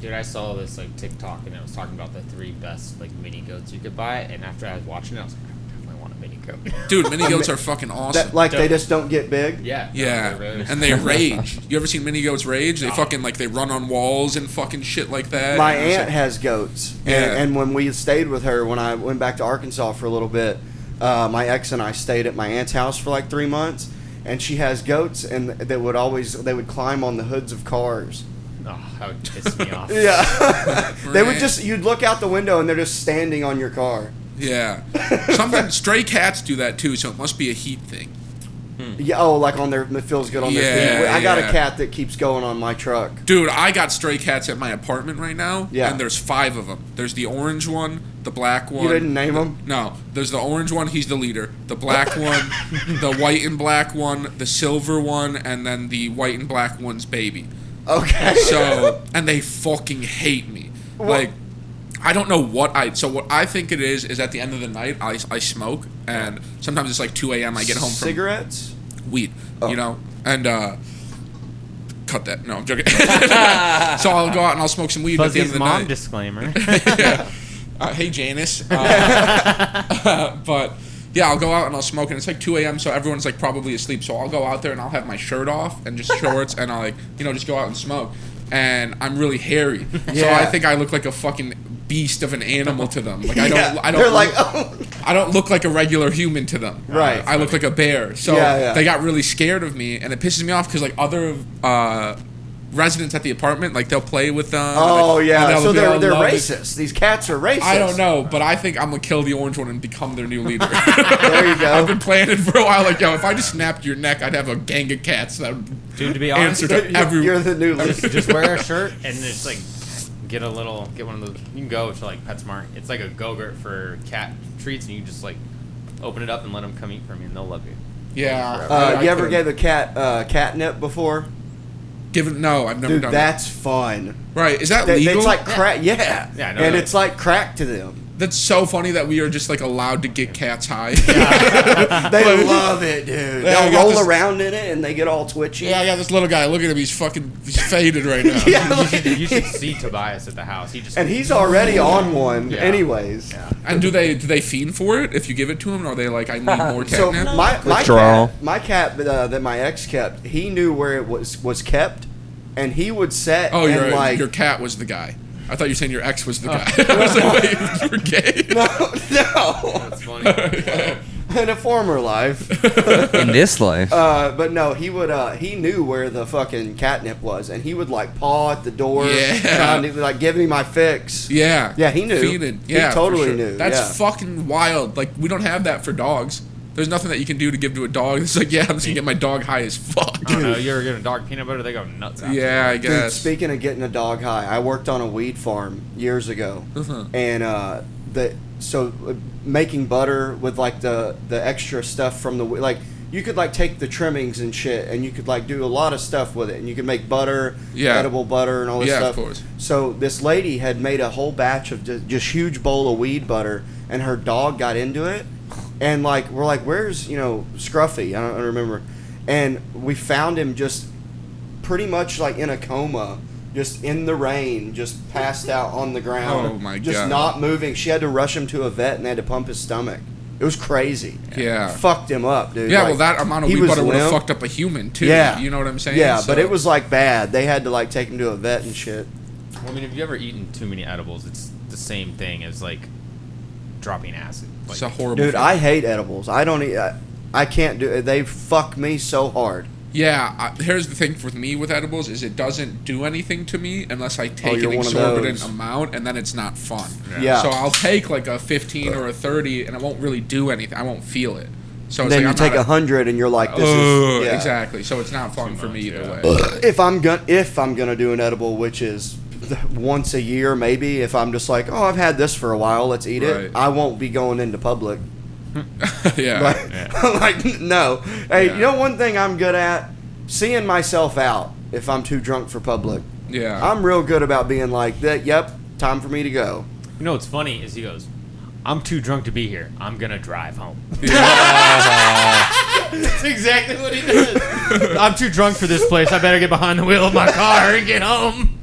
Dude, I saw this like TikTok and it was talking about the 3 best like mini goats you could buy, and after I was watching it, I was like, I definitely want a mini goat. dude, mini goats are fucking awesome. That, like they just don't get big. Yeah. Yeah, and they rage. You ever seen mini goats rage? They fucking like they run on walls and fucking shit like that. My And it's aunt like- has goats, Yeah. and when we stayed with her, when I went back to Arkansas for a little bit, my ex and I stayed at my aunt's house for like 3 months, and she has goats, and they would climb on the hoods of cars. Oh, that would piss me off. Yeah, they would Right. you'd look out the window and they're just standing on your car. Yeah, something stray cats do that too, so it must be a heat thing. Yeah, oh, like on their, it feels good on their Yeah, feet. I got yeah. a cat that keeps going on my truck. Dude, I got stray cats at my apartment right now. Yeah. And there's 5 of them. There's the orange one, the black one. You didn't name them? No. There's the orange one, he's the leader. The black one, the white and black one, the silver one, and then the white and black one's baby. Okay. So, and they fucking hate me. Like, I don't know what what I think it is at the end of the night, I smoke, and sometimes it's like 2 a.m. I get home from cigarettes. weed, Oh. you know, and cut that. No, I'm joking. So I'll go out and I'll smoke some weed at the end Fuzzy's of the mom night. disclaimer. Yeah. Hey Janice, but yeah, I'll go out and I'll smoke, and it's like 2 a.m. so everyone's like probably asleep. So I'll go out there and I'll have my shirt off and just shorts, and I'll like just go out and smoke. And I'm really hairy, so Yeah. I think I look like a fucking beast of an animal to them. Like I Yeah, don't they're look, like, oh. I don't look like a regular human to them. Right. I look like a bear. So Yeah, yeah. they got really scared of me, and it pisses me off because like other residents at the apartment, like they'll play with them. Oh and yeah, they'll so be all they're loving. racist. These cats are racist. I don't know, but I think I'm gonna kill the orange one and become their new leader. There you go. I've been planning for a while. Like, yo, if I just snapped your neck, I'd have a gang of cats that would Dude, to be honest, answer to every. You're the new leader. just wear a shirt and just like get one of those. You can go to like PetSmart. It's like a Go-Gurt for cat treats, and you just like open it up and let them come eat from you, and they'll love you. Yeah. You ever gave a cat catnip before? No, I've never Dude, done that's fun. that. Right? Is that legal? It's like crack. Yeah. Yeah, I know and that. it's like crack to them. That's so funny that we are just like allowed to get cats high. They love it, dude. Yeah, I They'll got roll this- around in it and they get all twitchy. Yeah, I got this little guy. Look at him. He's faded right now. Yeah, You should see Tobias at the house. He just and he's already on one, Yeah. anyways. Yeah. And do they fiend for it if you give it to him? Or are they like, I need more So catnip? Withdrawal. my cat that my ex kept, he knew where it was kept, and he would set Oh, and like your cat was the guy. I thought you were saying your ex was the guy. I was like, wait, you were gay? no. That's funny. In a former life. In this life. But no, he would. He knew where the fucking catnip was, and he would like paw at the door, Yeah. trying to, like give me my fix. Yeah. Yeah, he knew. Feeding. He Yeah, for totally sure. knew, That's yeah. fucking wild. Like, we don't have that for dogs. There's nothing that you can do to give to a dog. It's like, yeah, I'm just gonna get my dog high as fuck. I don't know. You ever give a dog peanut butter? They go nuts. After Yeah, I that. Dude, guess. speaking of getting a dog high, I worked on a weed farm years ago, Uh-huh. and making butter with like the extra stuff from the like you could like take the trimmings and shit, and you could like do a lot of stuff with it, and you could make butter, Yeah. edible butter, and all this Yeah, of stuff. course. So this lady had made a whole batch of just huge bowl of weed butter, and her dog got into it, and like we're like, where's Scruffy? I don't remember, and we found him just pretty much like in a coma, just in the rain, just passed out on the ground. Oh my just God. not moving. She had to rush him to a vet, and they had to pump his stomach. It was crazy. Yeah. Fucked him up, dude. Yeah, Like, well, that amount of he wheat was butter would have limp. fucked up a human too. Yeah. You know what I'm saying? Yeah, So- but it was like bad. They had to like take him to a vet and shit. Well, I mean, if you ever eaten too many edibles, it's the same thing as like dropping acid. Like, It's a horrible. Dude, thing. I hate edibles. I don't eat. I can't do it. They fuck me so hard. Yeah, here's the thing with me with edibles is it doesn't do anything to me unless I take you're an one of exorbitant those. amount, and then it's not fun. Yeah. So I'll take like a 15 or a 30, and it won't really do anything. I won't feel it. So it's Then like you I'm take not 100 and you're like, this Ugh, is yeah. exactly. So it's not fun for me either way. If I'm gonna do an edible, which is once a year maybe, if I'm just like, oh, I've had this for a while, let's eat Right. it. I won't be going into public. Yeah. Like, like no. Hey, Yeah. you know one thing I'm good at? Seeing myself out if I'm too drunk for public. Yeah. I'm real good about being like that. Yep, time for me to go. You know what's funny is he goes, "I'm too drunk to be here. I'm gonna drive home." That's exactly what he does. I'm too drunk for this place. I better get behind the wheel of my car and get home.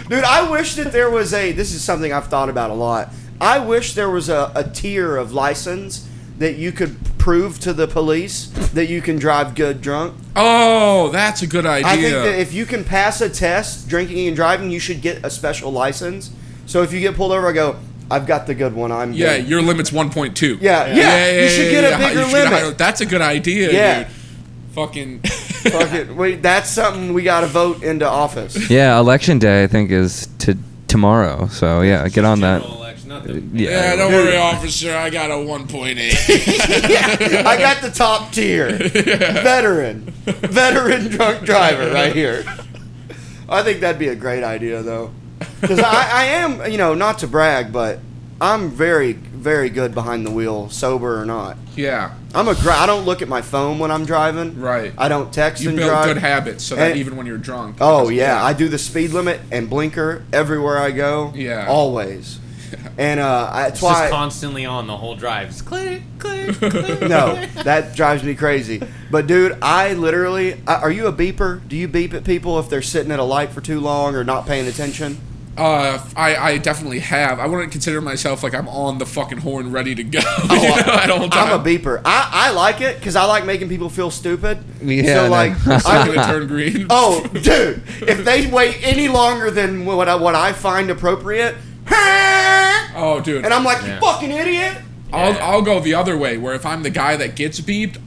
Dude, I wish that there was this is something I've thought about a lot. I wish there was a tier of license that you could prove to the police that you can drive good drunk. Oh, that's a good idea. I think that if you can pass a test, drinking and driving, you should get a special license. So if you get pulled over, I go, I've got the good one. I'm yeah, good. your limit's 1.2. Yeah. You should get a bigger You should limit. hire- That's a good idea, Yeah. dude. Fucking. Fuck it. Wait, that's something we got to vote into office. Yeah, election day I think is tomorrow. So yeah, get on that. Yeah, don't worry, officer. I got a 1.8. I got the top tier. Veteran drunk driver right here. I think that'd be a great idea, though. Because I am, not to brag, but I'm very, very good behind the wheel, sober or not. Yeah, I don't look at my phone when I'm driving. right. I don't text You and build drive. good habits so that And- even when you're drunk. Oh, because- yeah. I do the speed limit and blinker everywhere I go. Yeah. Always. And that's It's why... just constantly on the whole drive. Just click, click, click. No, that drives me crazy. But dude, I literally... are you a beeper? Do you beep at people if they're sitting at a light for too long or not paying attention? I definitely have. I wouldn't consider myself like I'm on the fucking horn ready to go. At all I'm time. a beeper. I like it because I like making people feel stupid. Yeah, So like, I'm gonna turn green. oh, dude, if they wait any longer than what I find appropriate, Oh, dude. and I'm like, you fucking idiot. I'll go the other way, where if I'm the guy that gets beeped,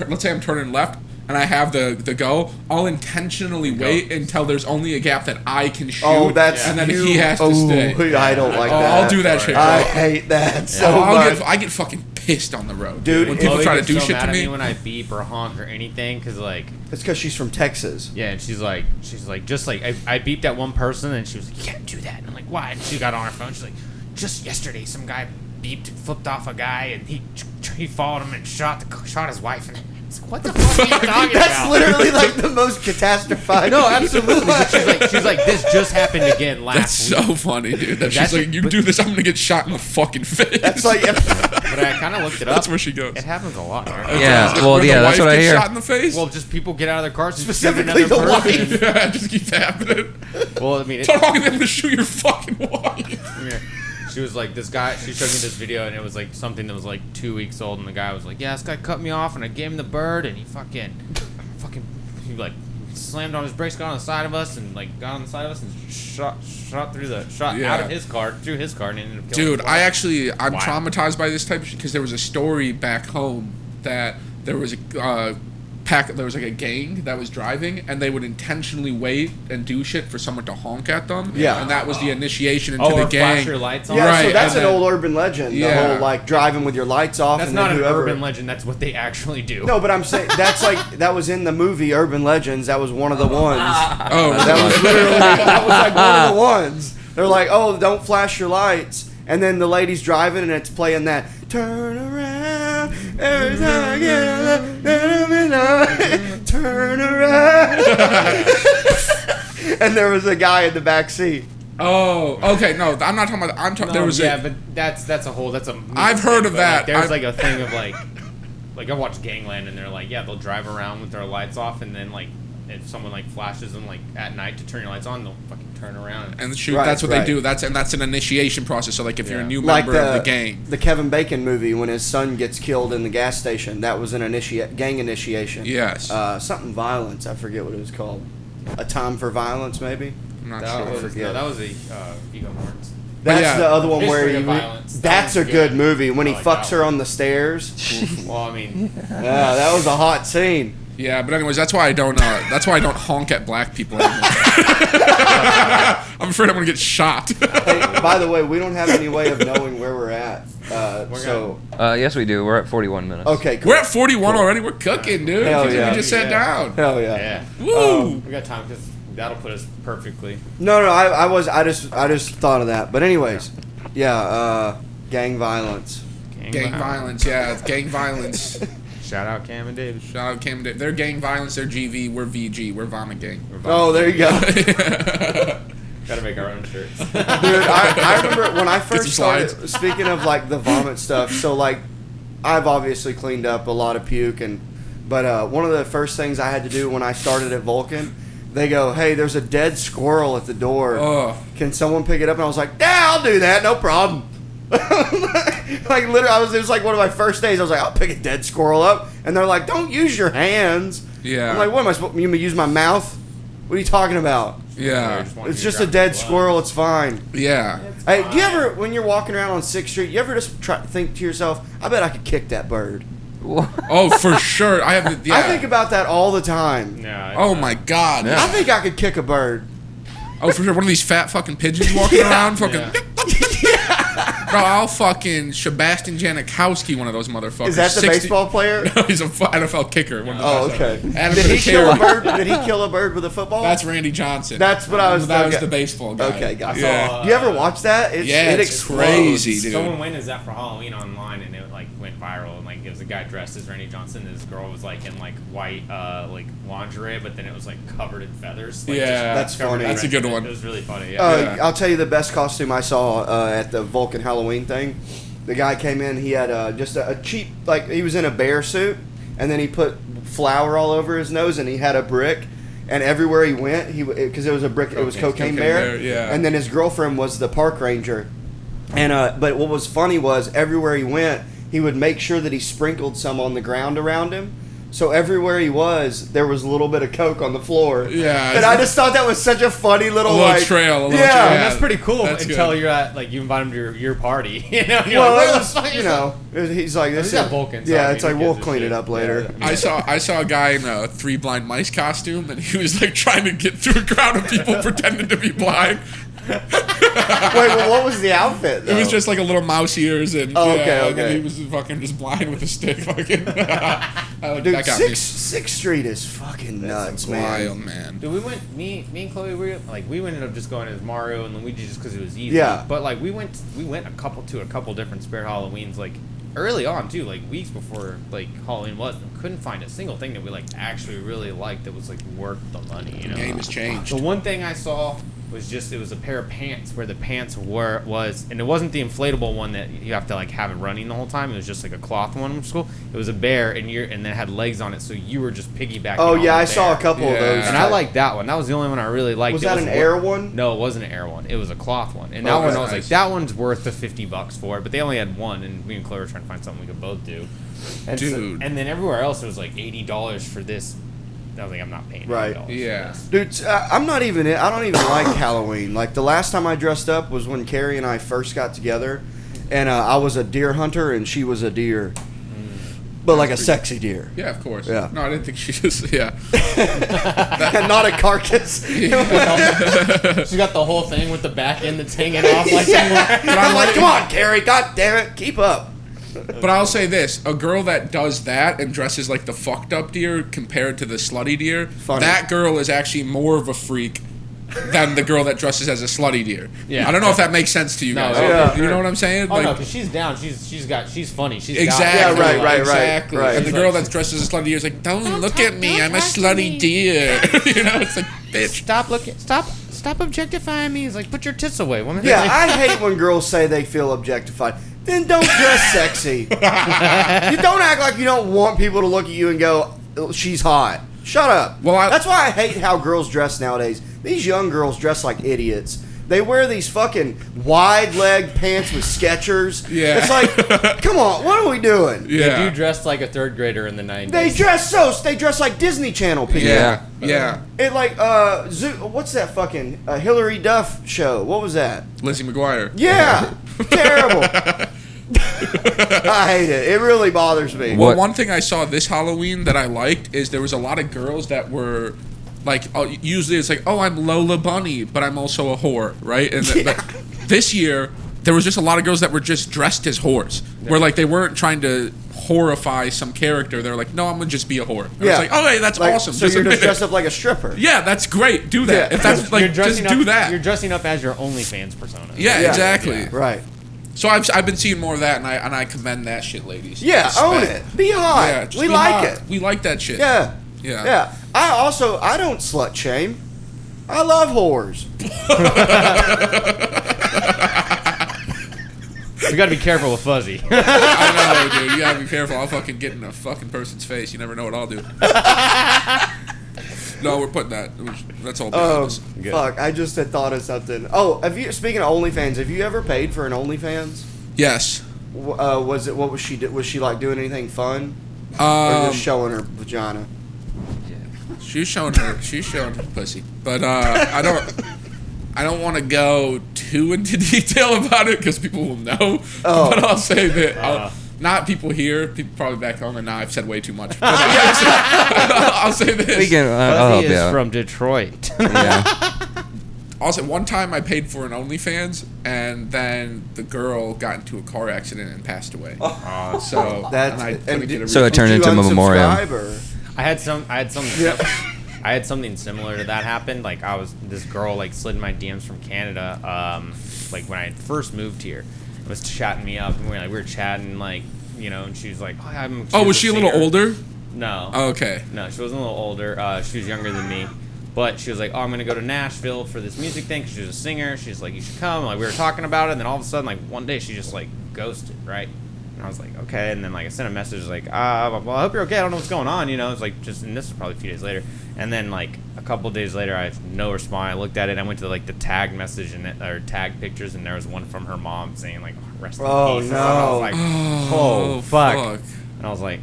let's say I'm turning left, and I have the go, I'll intentionally wait until there's only a gap that I can shoot. Oh, that's and then you. he has to Oh, stay. I don't like Oh, that. I'll do that shit, bro. I hate that so much. I get fucking pissed on the road, Dude, When if- people Chloe try to gets do so shit mad to at me. when I beep or honk or anything, because like, It's because she's from Texas. yeah, and she's like, just like I beeped at one person, and she was like, you can't do that, and I'm like, why? And she got on her phone, she's like, just yesterday, some guy beeped and flipped off a guy, and he followed him and shot his wife, and it's like, what the fuck are you talking That's about? literally like the most catastrophized. No, absolutely. But she's like, this just happened again That's last week. so funny, dude. She's That's- like, you but- do this, I'm gonna get shot in the fucking face. That's like, But I kind of looked it up. That's where she goes. It happens a lot. Right? Yeah, When well, the yeah, that's wife what I gets hear. Shot in the face. Well, just people get out of their cars and shoot Specifically another the person. wife. Yeah, it just keeps happening. Well, I mean, What's wrong with them to shoot your fucking wife? yeah. She was like, this guy, she showed me this video, and it was like something that was like 2 weeks old, and the guy was like, yeah, this guy cut me off, and I gave him the bird, and he he like slammed on his brakes, got on the side of us, and like got on the side of us, and shot Yeah. out of his car, through his car, and ended up killing Dude, his I'm wife. traumatized by this type of shit because there was a story back home that there was a there was like a gang that was driving, and they would intentionally wait and do shit for someone to honk at them. Yeah. And that was the initiation into Oh, the or gang. flash your lights on. yeah, so Right, that's and an then- old urban legend. Yeah. The whole like driving with your lights off. That's and not then an whoever, urban legend. That's what they actually do. No, but I'm saying that's like that was in the movie Urban Legends. That was one of the ones. Oh, That was literally that was like one of the ones. They're like, oh, don't flash your lights, and then the lady's driving and it's playing that turn around every time I get a turn around. And there was a guy in the back seat. Oh, okay. No, I'm not talking about. I'm talking. There was but that's a whole. That's a. I've heard of but, that. Like, there's like a thing of like I watched Gangland, and they're like, yeah, they'll drive around with their lights off, and then like if someone like flashes them like at night to turn your lights on, they'll fucking turn around and shoot. Right, that's what right. they do. That's an initiation process. So like if you're a new Like member of the gang. The Kevin Bacon movie when his son gets killed in the gas station. That was an gang initiation. Yes. Something violence. I forget what it was called. A Time for Violence, maybe. I'm not that sure. was, no, that was a Viggo Mortensen. That's yeah. the other one where History of you. Violence. That's That a was good good. movie when I he like fucks that her one. on the stairs. Well, I mean, Yeah, that was a hot scene. Yeah, but anyways, that's why I don't. That's why I don't honk at black people anymore. I'm afraid I'm gonna get shot. Hey, by the way, we don't have any way of knowing where we're at. Yes, we do. We're at 41 minutes. Okay, cool. We're at 41 already. We're cooking, dude. Hell We yeah. just sat down. Hell yeah. yeah. Woo! We got time because that'll put us perfectly. No, I just thought of that. But anyways, gang violence. Gang violence, yeah, it's gang violence. Shout out Cam and David. Shout out Cam and Dave. They're gang violence. They're GV. We're VG. We're Vomit Gang. Oh, there you go. Gotta make our own shirts. Dude, I remember when I first some slides. started, speaking of like the vomit stuff, so like I've obviously cleaned up a lot of puke, but one of the first things I had to do when I started at Vulcan, they go, hey, there's a dead squirrel at the door. Oh. Can someone pick it up? And I was like, yeah, I'll do that, no problem. Like literally, it was like one of my first days. I was like, I'll pick a dead squirrel up, and they're like, don't use your hands. Yeah. I'm like, what am I supposed? You use my mouth? What are you talking about? Yeah. It's just a dead squirrel. It's fine. Yeah. Hey, do you ever, when you're walking around on 6th Street, you ever just think to yourself, I bet I could kick that bird? Oh, for sure. I have. Yeah. I think about that all the time. No, Oh my God. I think I could kick a bird. Oh, for sure. One of these fat fucking pigeons walking around. Fucking. Bro, I'll fucking Sebastian Janikowski one of those motherfuckers. Is that the 60 baseball player? No, he's a NFL kicker. One of the Oh, best okay. ever. Adam Did for he the kill a chair. bird? Did he kill a bird with a football? That's Randy Johnson. That's what I was That was thinking. the baseball guy. Okay, got it. Yeah. Do you ever watch that? It It's explodes. crazy, dude. Someone went as that for Halloween online, and it like went viral. And like it was a guy dressed as Randy Johnson, and this girl was like in like white like lingerie, but then it was like covered in feathers. Like, Yeah. That's covered funny. in That's a good red. one. It was really funny. Yeah. I'll tell you the best costume I saw at the Vulcan Halloween thing. The guy came in, he had just a cheap, like, he was in a bear suit, and then he put flour all over his nose, and he had a brick, and everywhere he went, because it was a brick, it was Cocaine Bear, yeah. and then his girlfriend was the park ranger. And but what was funny was, everywhere he went, he would make sure that he sprinkled some on the ground around him. So everywhere he was, there was a little bit of coke on the floor. Yeah. And I just thought that was such a funny little, A little like, trail, a little yeah. trail. And that's pretty cool That's until good. you're at like you invite him to your party. You know, and you're Well, like, it where was, the fuck you is know, he's like, this He's at Vulcan, so, yeah, I mean, it's like, who we'll gives a clean shit? it up later. Yeah. I saw a guy in a 3 Blind Mice costume, and he was like trying to get through a crowd of people pretending to be blind. Wait, well, what was the outfit, though? It was just like a little mouse ears, and Oh, yeah, okay, and then okay. he was fucking just blind with a stick. Fucking, Dude, that got me. 6th Street is fucking nuts, man. Wild, man. Dude, we went. Me and Chloe. We ended up just going as Mario and Luigi just because it was easy. Yeah. But like we went a couple different Spirit Halloweens like early on too, like weeks before like Halloween was. And couldn't find a single thing that we like actually really liked that was like worth the money. You know. The game has changed. The one thing I saw was it was a pair of pants where the pants and it wasn't the inflatable one that you have to like have it running the whole time. It was just like a cloth one, which was cool. It was a bear and then it had legs on it, so you were just piggybacking. Oh, on yeah, the I saw a bear. couple of Yeah. those. And I liked that one. That was the only one I really liked. Was It that an air one? No, it wasn't an air one. It was a cloth one. And that Okay. one, I was like, Nice. that one's worth the $50 for it. But they only had one, and me and Chloe were trying to find something we could both do. And Dude. and then everywhere else it was like $80 for this. I was like, I'm not paying Right. $80 for Yeah. this. Dude, I don't even like Halloween. Like, the last time I dressed up was when Carrie and I first got together, and I was a deer hunter, and she was a deer. But like a sexy deer. Yeah, of course. Yeah. No, I didn't think she just. Yeah. And not a carcass. She's got the whole thing with the back end that's hanging off like that. And I'm like, come on, Carrie, god damn it, keep up. But I'll say this: a girl that does that and dresses like the fucked up deer compared to the slutty deer, Funny. that girl is actually more of a freak than the girl that dresses as a slutty deer. Yeah. I don't know if that makes sense to you No, guys. yeah. You know what I'm saying? Oh no, because she's down. She's funny. She's Exactly. Yeah, right. Exactly. right. And the She's girl like- that dresses as a slutty deer is like, "Don't look at me. I'm a slutty deer." You know, it's like, bitch. Stop stop objectifying me. He's like, put your tits away, woman. Yeah, I hate when girls say they feel objectified. Then don't dress sexy. You don't act like you don't want people to look at you and go, she's hot. Shut up. Well, that's why I hate how girls dress nowadays. These young girls dress like idiots. They wear these fucking wide leg pants with Skechers. Yeah. It's like, come on, what are we doing? Yeah. They do dress like a third grader in the 90s. They dress like Disney Channel people. Yeah. It like what's that fucking Hillary Duff show? What was that? Lizzie McGuire. Yeah. Terrible. I hate it. It really bothers me. Well, one thing I saw this Halloween that I liked is there was a lot of girls that were like, usually it's like, oh, I'm Lola Bunny, but I'm also a whore, right? And but this year, there was just a lot of girls that were just dressed as whores, where like they weren't trying to horrify some character. They were like, no, I'm gonna just be a whore. And I was like, oh, hey, that's awesome. So you're just dressed up like a stripper. Yeah, that's great. Do that. Yeah. If that's like, just do that. You're dressing up as your OnlyFans persona. Yeah, exactly. Yeah. Right. So I've been seeing more of that, and I commend that shit, ladies. Yeah, Respect. own it. Be hot. Yeah, just we be like hot. it. We like that shit. Yeah. Yeah. Yeah. I don't slut shame. I love whores. You gotta be careful with Fuzzy. I know, dude. You gotta be careful. I'll fucking get in a fucking person's face. You never know what I'll do. No, we're putting that. That's all. Fuck! I just had thought of something. Oh, speaking of OnlyFans, have you ever paid for an OnlyFans? Yes. Was it? What was she? Was she like doing anything fun? Or just showing her vagina? She's showing her pussy, but I don't want to go too into detail about it because people will know. Oh. But I'll say that not people here, people probably back home, and now I've said way too much. But I'll say this. Fuzzy is from Detroit. Yeah. Also, one time I paid for an OnlyFans, and then the girl got into a car accident and passed away. So it turned into a memorial. I had something. Yep. I had something similar to that happen. Like this girl like slid in my DMs from Canada. Like when I first moved here, was chatting me up, and we were chatting like, you know, and she was like, "Oh, I'm." Was she a little older? No. Oh, okay. No, she wasn't a little older. She was younger than me. But she was like, "Oh, I'm gonna go to Nashville for this music thing." Cause she was a singer. She's like, "You should come." Like we were talking about it, and then all of a sudden, like one day, she just like ghosted, right? And I was like, "Okay." And then like I sent a message like, "Well, I hope you're okay. I don't know what's going on." You know, it's like just, and this was probably a few days later. And then like a couple days later, I had no response. I looked at it. And I went to like the tagged message or tagged pictures, and there was one from her mom saying like, "Rest in peace." Oh And no! I was like, "Oh fuck!" fuck. And I was like,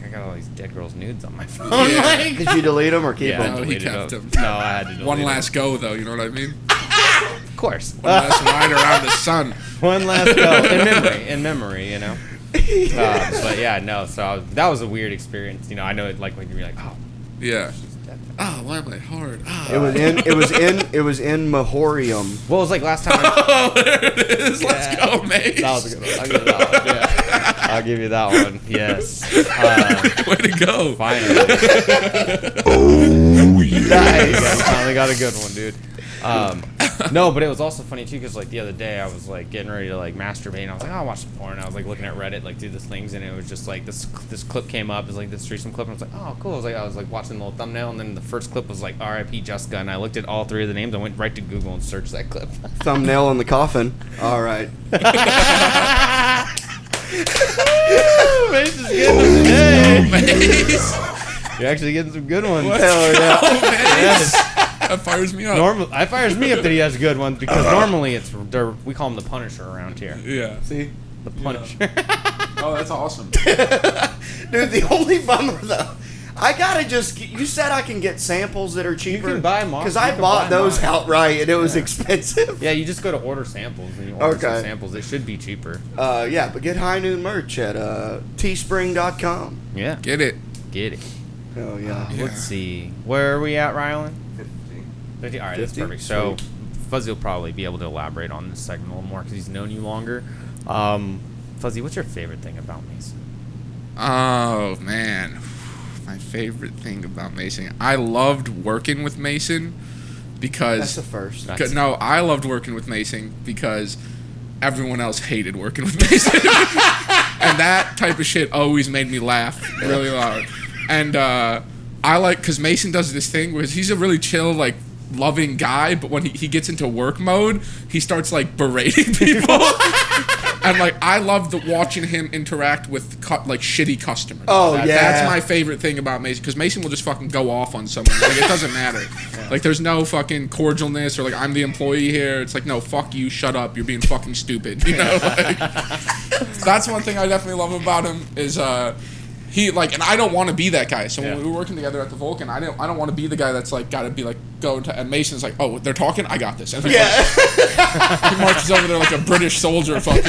I got all these dead girls' nudes on my phone. Yeah. Like, Did you delete them or keep yeah, I them? No, he deleted kept them. them. No, I had to delete One them. last go, though. You know what I mean? Of course. One last ride around the sun. One last go in memory, you know. But yeah, no. So that was a weird experience. You know, I know it like when you're like, oh, Yeah. she's dead. Oh, why am I hard? It was in Memoriam. What was like last time? Oh, there it is. Let's go, mate. That was a good one. I'll give you that one. Yeah. I'll give you that one. Yes. Way to go. Finally. Nice. Finally got a good one, dude. No, but it was also funny too because like the other day I was like getting ready to like masturbate and I was like, oh, I'll watch some porn. And I was like looking at Reddit like do this things and it was just like this clip came up. It was like this threesome clip and I was like, oh, cool. I was like watching the little thumbnail and then the first clip was like R.I.P. Jessica and I looked at all three of the names. I went right to Google and searched that clip. Thumbnail in the coffin. All right. Mace is getting them today. You're actually getting some good ones. Hell yeah. Oh, man. Yes. That fires me up. It fires me up that he has good ones because normally we call him the Punisher around here. Yeah. See? The Punisher. Oh, that's awesome. Dude, the only bummer though, I gotta you said I can get samples that are cheaper. You can buy them because I bought those outright and it was expensive. Yeah, you just go to order samples and you order some Okay. samples. It should be cheaper. Yeah, but get High Noon merch at teespring.com. Yeah. Get it. Get it. Oh yeah. Let's see. Where are we at, Rylan? 50. All right, that's 50? perfect. So Fuzzy will probably be able to elaborate on this segment a little more because he's known you longer. Fuzzy, what's your favorite thing about Mason? Oh, man. My favorite thing about Mason. I loved working with Mason because... That's the first. No, I loved working with Mason because everyone else hated working with Mason. And that type of shit always made me laugh really loud. And I like... Because Mason does this thing where he's a really chill, like, loving guy, but when he gets into work mode, he starts like berating people. And like I love watching him interact with like shitty customers. Oh, yeah. That's my favorite thing about Mason, because Mason will just fucking go off on someone. Like it doesn't matter. Like there's no fucking cordialness or like I'm the employee here. It's like no, fuck you, shut up, you're being fucking stupid. You know, like, that's one thing I definitely love about him is he like, and I don't want to be that guy. So when we were working together at the Vulcan, I don't want to be the guy that's like got to be like going to. And Mason's like, oh, they're talking, I got this. And he marches over there like a British soldier, fucking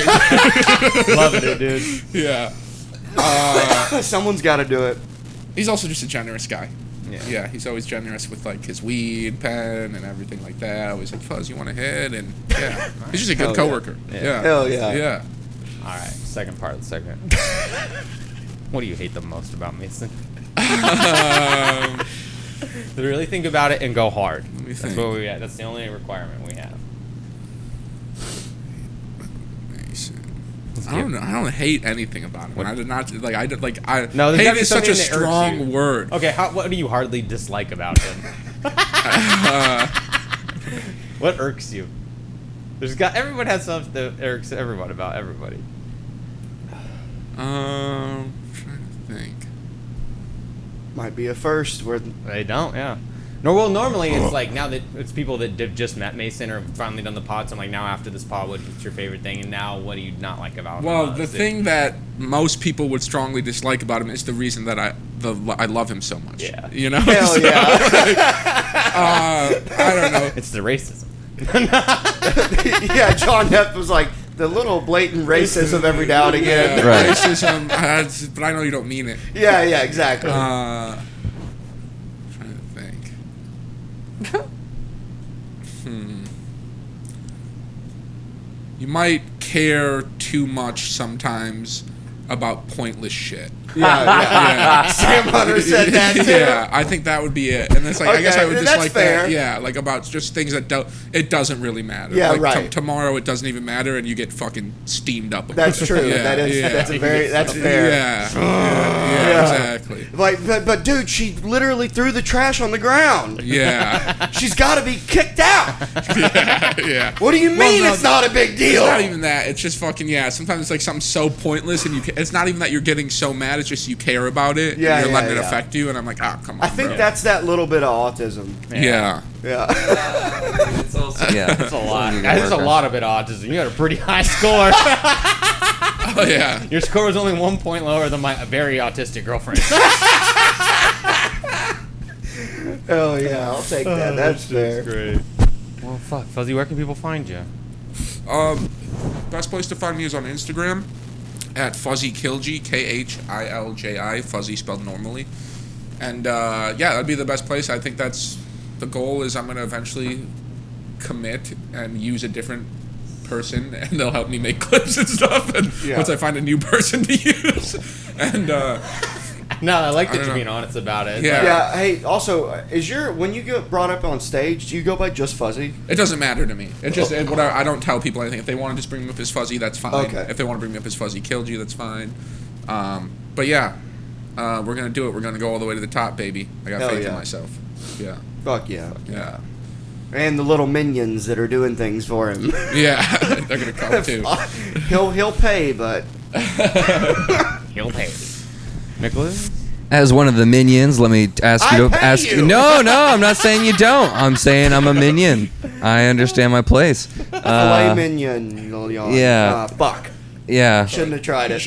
Loving it, dude. yeah. Someone's got to do it. He's also just a generous guy. Yeah. He's always generous with like his weed pen and everything like that. Always like, Fuzz, you want a hit? And yeah, he's just a good coworker. Yeah. Hell yeah. Yeah. All right, second part of the segment. What do you hate the most about Mason? Really think about it and go hard. Let me That's think. what we got. That's the only requirement we have. Mason. I don't know. I don't hate anything about him. I did not like. I did like. No, there's hate gotta be is such something a that irks you. strong word. Okay, what do you hardly dislike about him? What irks you? Everyone has something that irks everyone about everybody. Trying to think. Might be a first. Where They don't, yeah. No, well, normally it's like now that it's people that have just met Mason or finally done the pod. So I'm like, now after this pod, what's your favorite thing? And now, what do you not like about him? Well, the thing that most people would strongly dislike about him is the reason that I love him so much. Yeah. You know. Hell So, yeah. like, I don't know. It's the racism. yeah, John Heff was like the little blatant racism every now and again. Yeah, Right. racism, but I know you don't mean it. Yeah, exactly. Trying to think. You might care too much sometimes about pointless shit. yeah. Sam Hunter said that too. Yeah, I think that would be it. And it's like, I guess I would Okay, just that's like fair. that. Yeah, like about just things that it doesn't really matter. Yeah, like right. Tomorrow it doesn't even matter, and you get fucking steamed up. About That's it. true. Yeah, That's fair. Yeah, exactly. Like, but dude, she literally threw the trash on the ground. Yeah, She's got to be kicked out. yeah. What do you mean Well, no, it's not a big deal? It's not even that. It's just fucking Sometimes it's like something so pointless, and it's not even that you're getting so mad. It's just you care about it. Yeah, and you're yeah, letting it yeah. affect you, and I'm like, come on. I think bro. that's that little bit of autism. Yeah. Yeah. It's also, yeah. That's a lot. You can That's a work on. lot of it autism. You got a pretty high score. Oh yeah. Your score was only 1 point lower than my very autistic girlfriend. Hell yeah, I'll take that. That's fair. Great. Well, fuck, Fuzzy, where can people find you? Best place to find me is on Instagram at Fuzzy Kilji, KHILJI, Fuzzy spelled normally. And that'd be the best place. I think that's the goal. Is I'm gonna eventually commit and use a different person, and they'll help me make clips and stuff. And once I find a new person to use, and No, I like that don't you're know. being honest about it. Yeah. Yeah. Hey, also, when you get brought up on stage, do you go by just Fuzzy? it doesn't matter to me. It just I don't tell people anything. If they want to just bring me up as Fuzzy, that's fine. Okay. If they want to bring me up as Fuzzy Kilji, that's fine. But yeah, we're gonna do it. We're gonna go all the way to the top, baby. I got Hell faith yeah. in myself. Yeah. Fuck yeah. Yeah. And the little minions that are doing things for him. Yeah. They're gonna come too. He'll pay, but He'll pay. Nicholas? As one of the minions, let me ask you I to pay ask. you. No, I'm not saying you don't. I'm saying I'm a minion. I understand my place. filet minion. yeah. Fuck. Yeah, Shouldn't have tried it.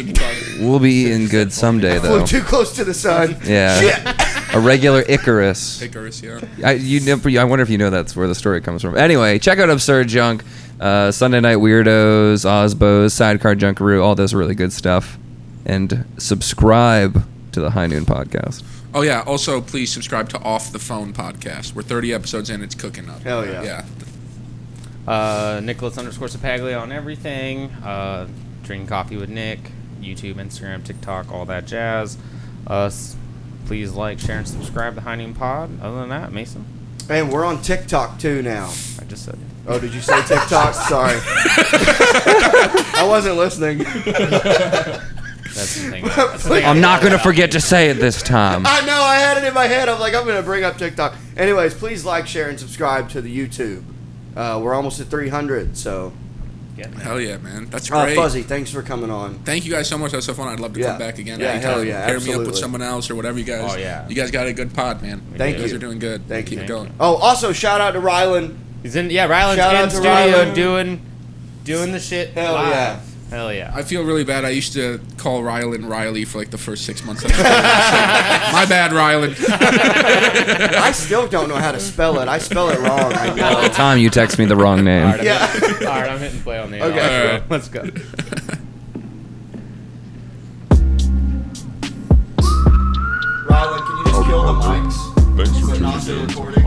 we'll be eating good someday though. Flew too close to the sun. Yeah, Shit. a regular Icarus. Icarus, yeah. I wonder if you know that's where the story comes from. Anyway, check out Absurd Junk, Sunday Night Weirdos, Osbos, Sidecar Junkaroo, all this really good stuff, and subscribe to the High Noon Podcast. Oh yeah. Also, please subscribe to Off the Phone podcast. We're 30 episodes in. It's cooking up. Hell yeah. Yeah. Nicholas _Ceppaglia on everything. Drinking Coffee with Nick. YouTube, Instagram, TikTok, all that jazz. Please like, share, and subscribe to High Noon Pod. Other than that, Mason, And we're on TikTok too now. I just said it. Oh, did you say TikTok? Sorry. I wasn't listening. That's the thing. That's the thing. I'm not gonna forget to say it this time. I know. I had it in my head. I'm like, I'm gonna bring up TikTok. Anyways, please like, share, and subscribe to the YouTube. We're almost at 300, so. Hell yeah, man. That's great. Fuzzy, thanks for coming on. Thank you guys so much. That was so fun. I'd love to come back again. Yeah, anytime. hell yeah, Pair absolutely. me up with someone else or whatever you guys. Oh, yeah. You guys got a good pod, man. Thank You guys you. are doing good. Thank Keep you. it going. Oh, also shout out to Rylan. He's in. Yeah, Ryland's Shout out in to studio Rylan. doing the shit. Hell live. yeah. Hell yeah. I feel really bad. I used to call Rylan Riley for like the first 6 months. That I My bad, Rylan. I still don't know how to spell it. I spell it wrong. I All know. the time you text me the wrong name. All right, Yeah. all right, I'm hitting play on the. Okay. All right. Let's go. Rylan, can you just kill the mics? Thanks for But tuning not the in. recording.